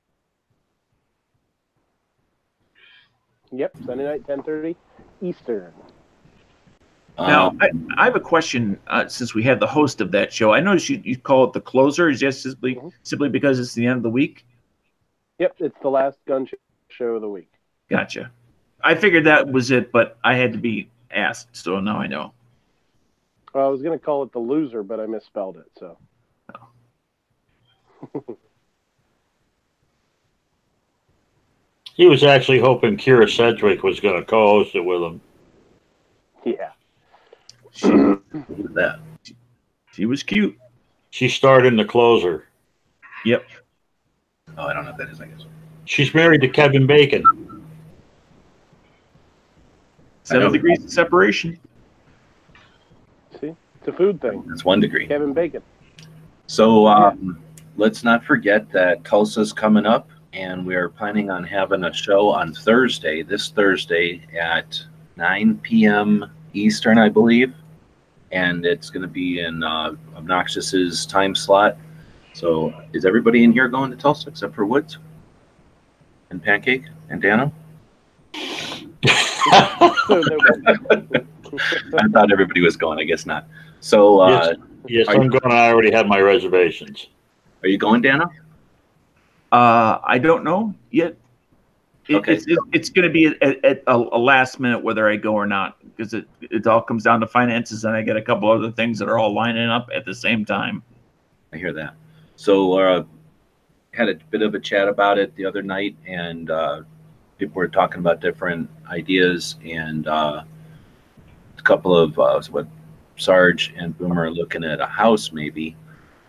Yep, Sunday night, 10:30 Eastern. Now, I have a question, since we had the host of that show. I noticed you call it the closer. Is just simply because it's the end of the week? Yep, it's the last gun show of the week. Gotcha. I figured that was it, but I had to be asked, so now I know. Well, I was going to call it the loser, but I misspelled it, so. Oh. He was actually hoping Kira Sedgwick was going to co-host it with him. Yeah. That. She was cute. She starred in The Closer. Yep. Oh, I don't know what that is, I guess. She's married to Kevin Bacon. 7 degrees of separation. See? It's a food thing. That's 1 degree. Kevin Bacon. So let's not forget that Tulsa's coming up, and we're planning on having a show on Thursday, this Thursday at 9 p.m. Eastern, I believe. And it's going to be in Obnoxious's time slot. So is everybody in here going to Tulsa except for Woods and Pancake and Dano? I thought everybody was going. I guess not. So yes, I'm going. I already have my reservations. Are you going, Dano? I don't know yet. It's going to be at a last minute whether I go or not, because it all comes down to finances, and I get a couple other things that are all lining up at the same time. I hear that. So had a bit of a chat about it the other night, and people were talking about different ideas, and a couple of Sarge and Boomer are looking at a house maybe,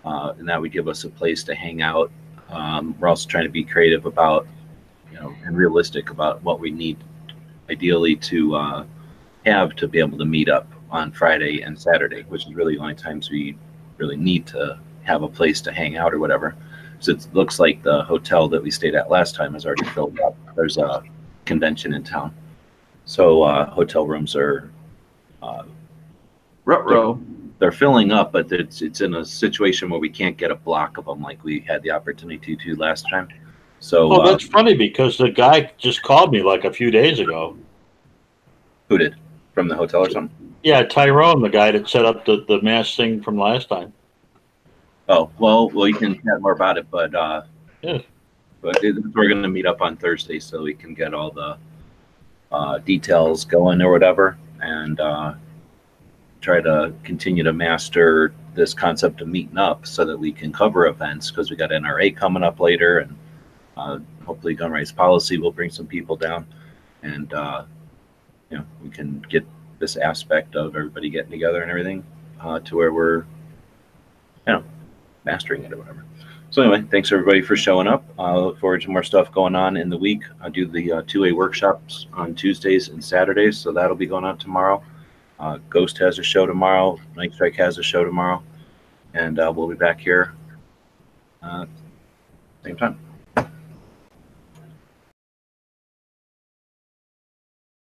and that would give us a place to hang out. We're also trying to be creative about, and realistic about what we need ideally to have to be able to meet up on Friday and Saturday, which is really the only times we really need to have a place to hang out or whatever. So it looks like the hotel that we stayed at last time is already filled up. There's a convention in town, so hotel rooms are they're filling up, but it's in a situation where we can't get a block of them like we had the opportunity to last time. So Oh, that's funny because the guy just called me like a few days ago. who did? From the hotel or something? Yeah, Tyrone, the guy that set up the mass thing from last time. Oh, well, you can chat more about it, but Yeah. but we're going to meet up on Thursday so we can get all the details going or whatever, and try to continue to master this concept of meeting up so that we can cover events, because we got NRA coming up later, and hopefully gun rights policy will bring some people down, and we can get this aspect of everybody getting together and everything to where we're mastering it or whatever. So anyway, thanks everybody for showing up. I look forward to more stuff going on in the week. I do the 2A workshops on Tuesdays and Saturdays, so that'll be going on tomorrow. Ghost has a show tomorrow. Night Strike has a show tomorrow, and we'll be back here same time.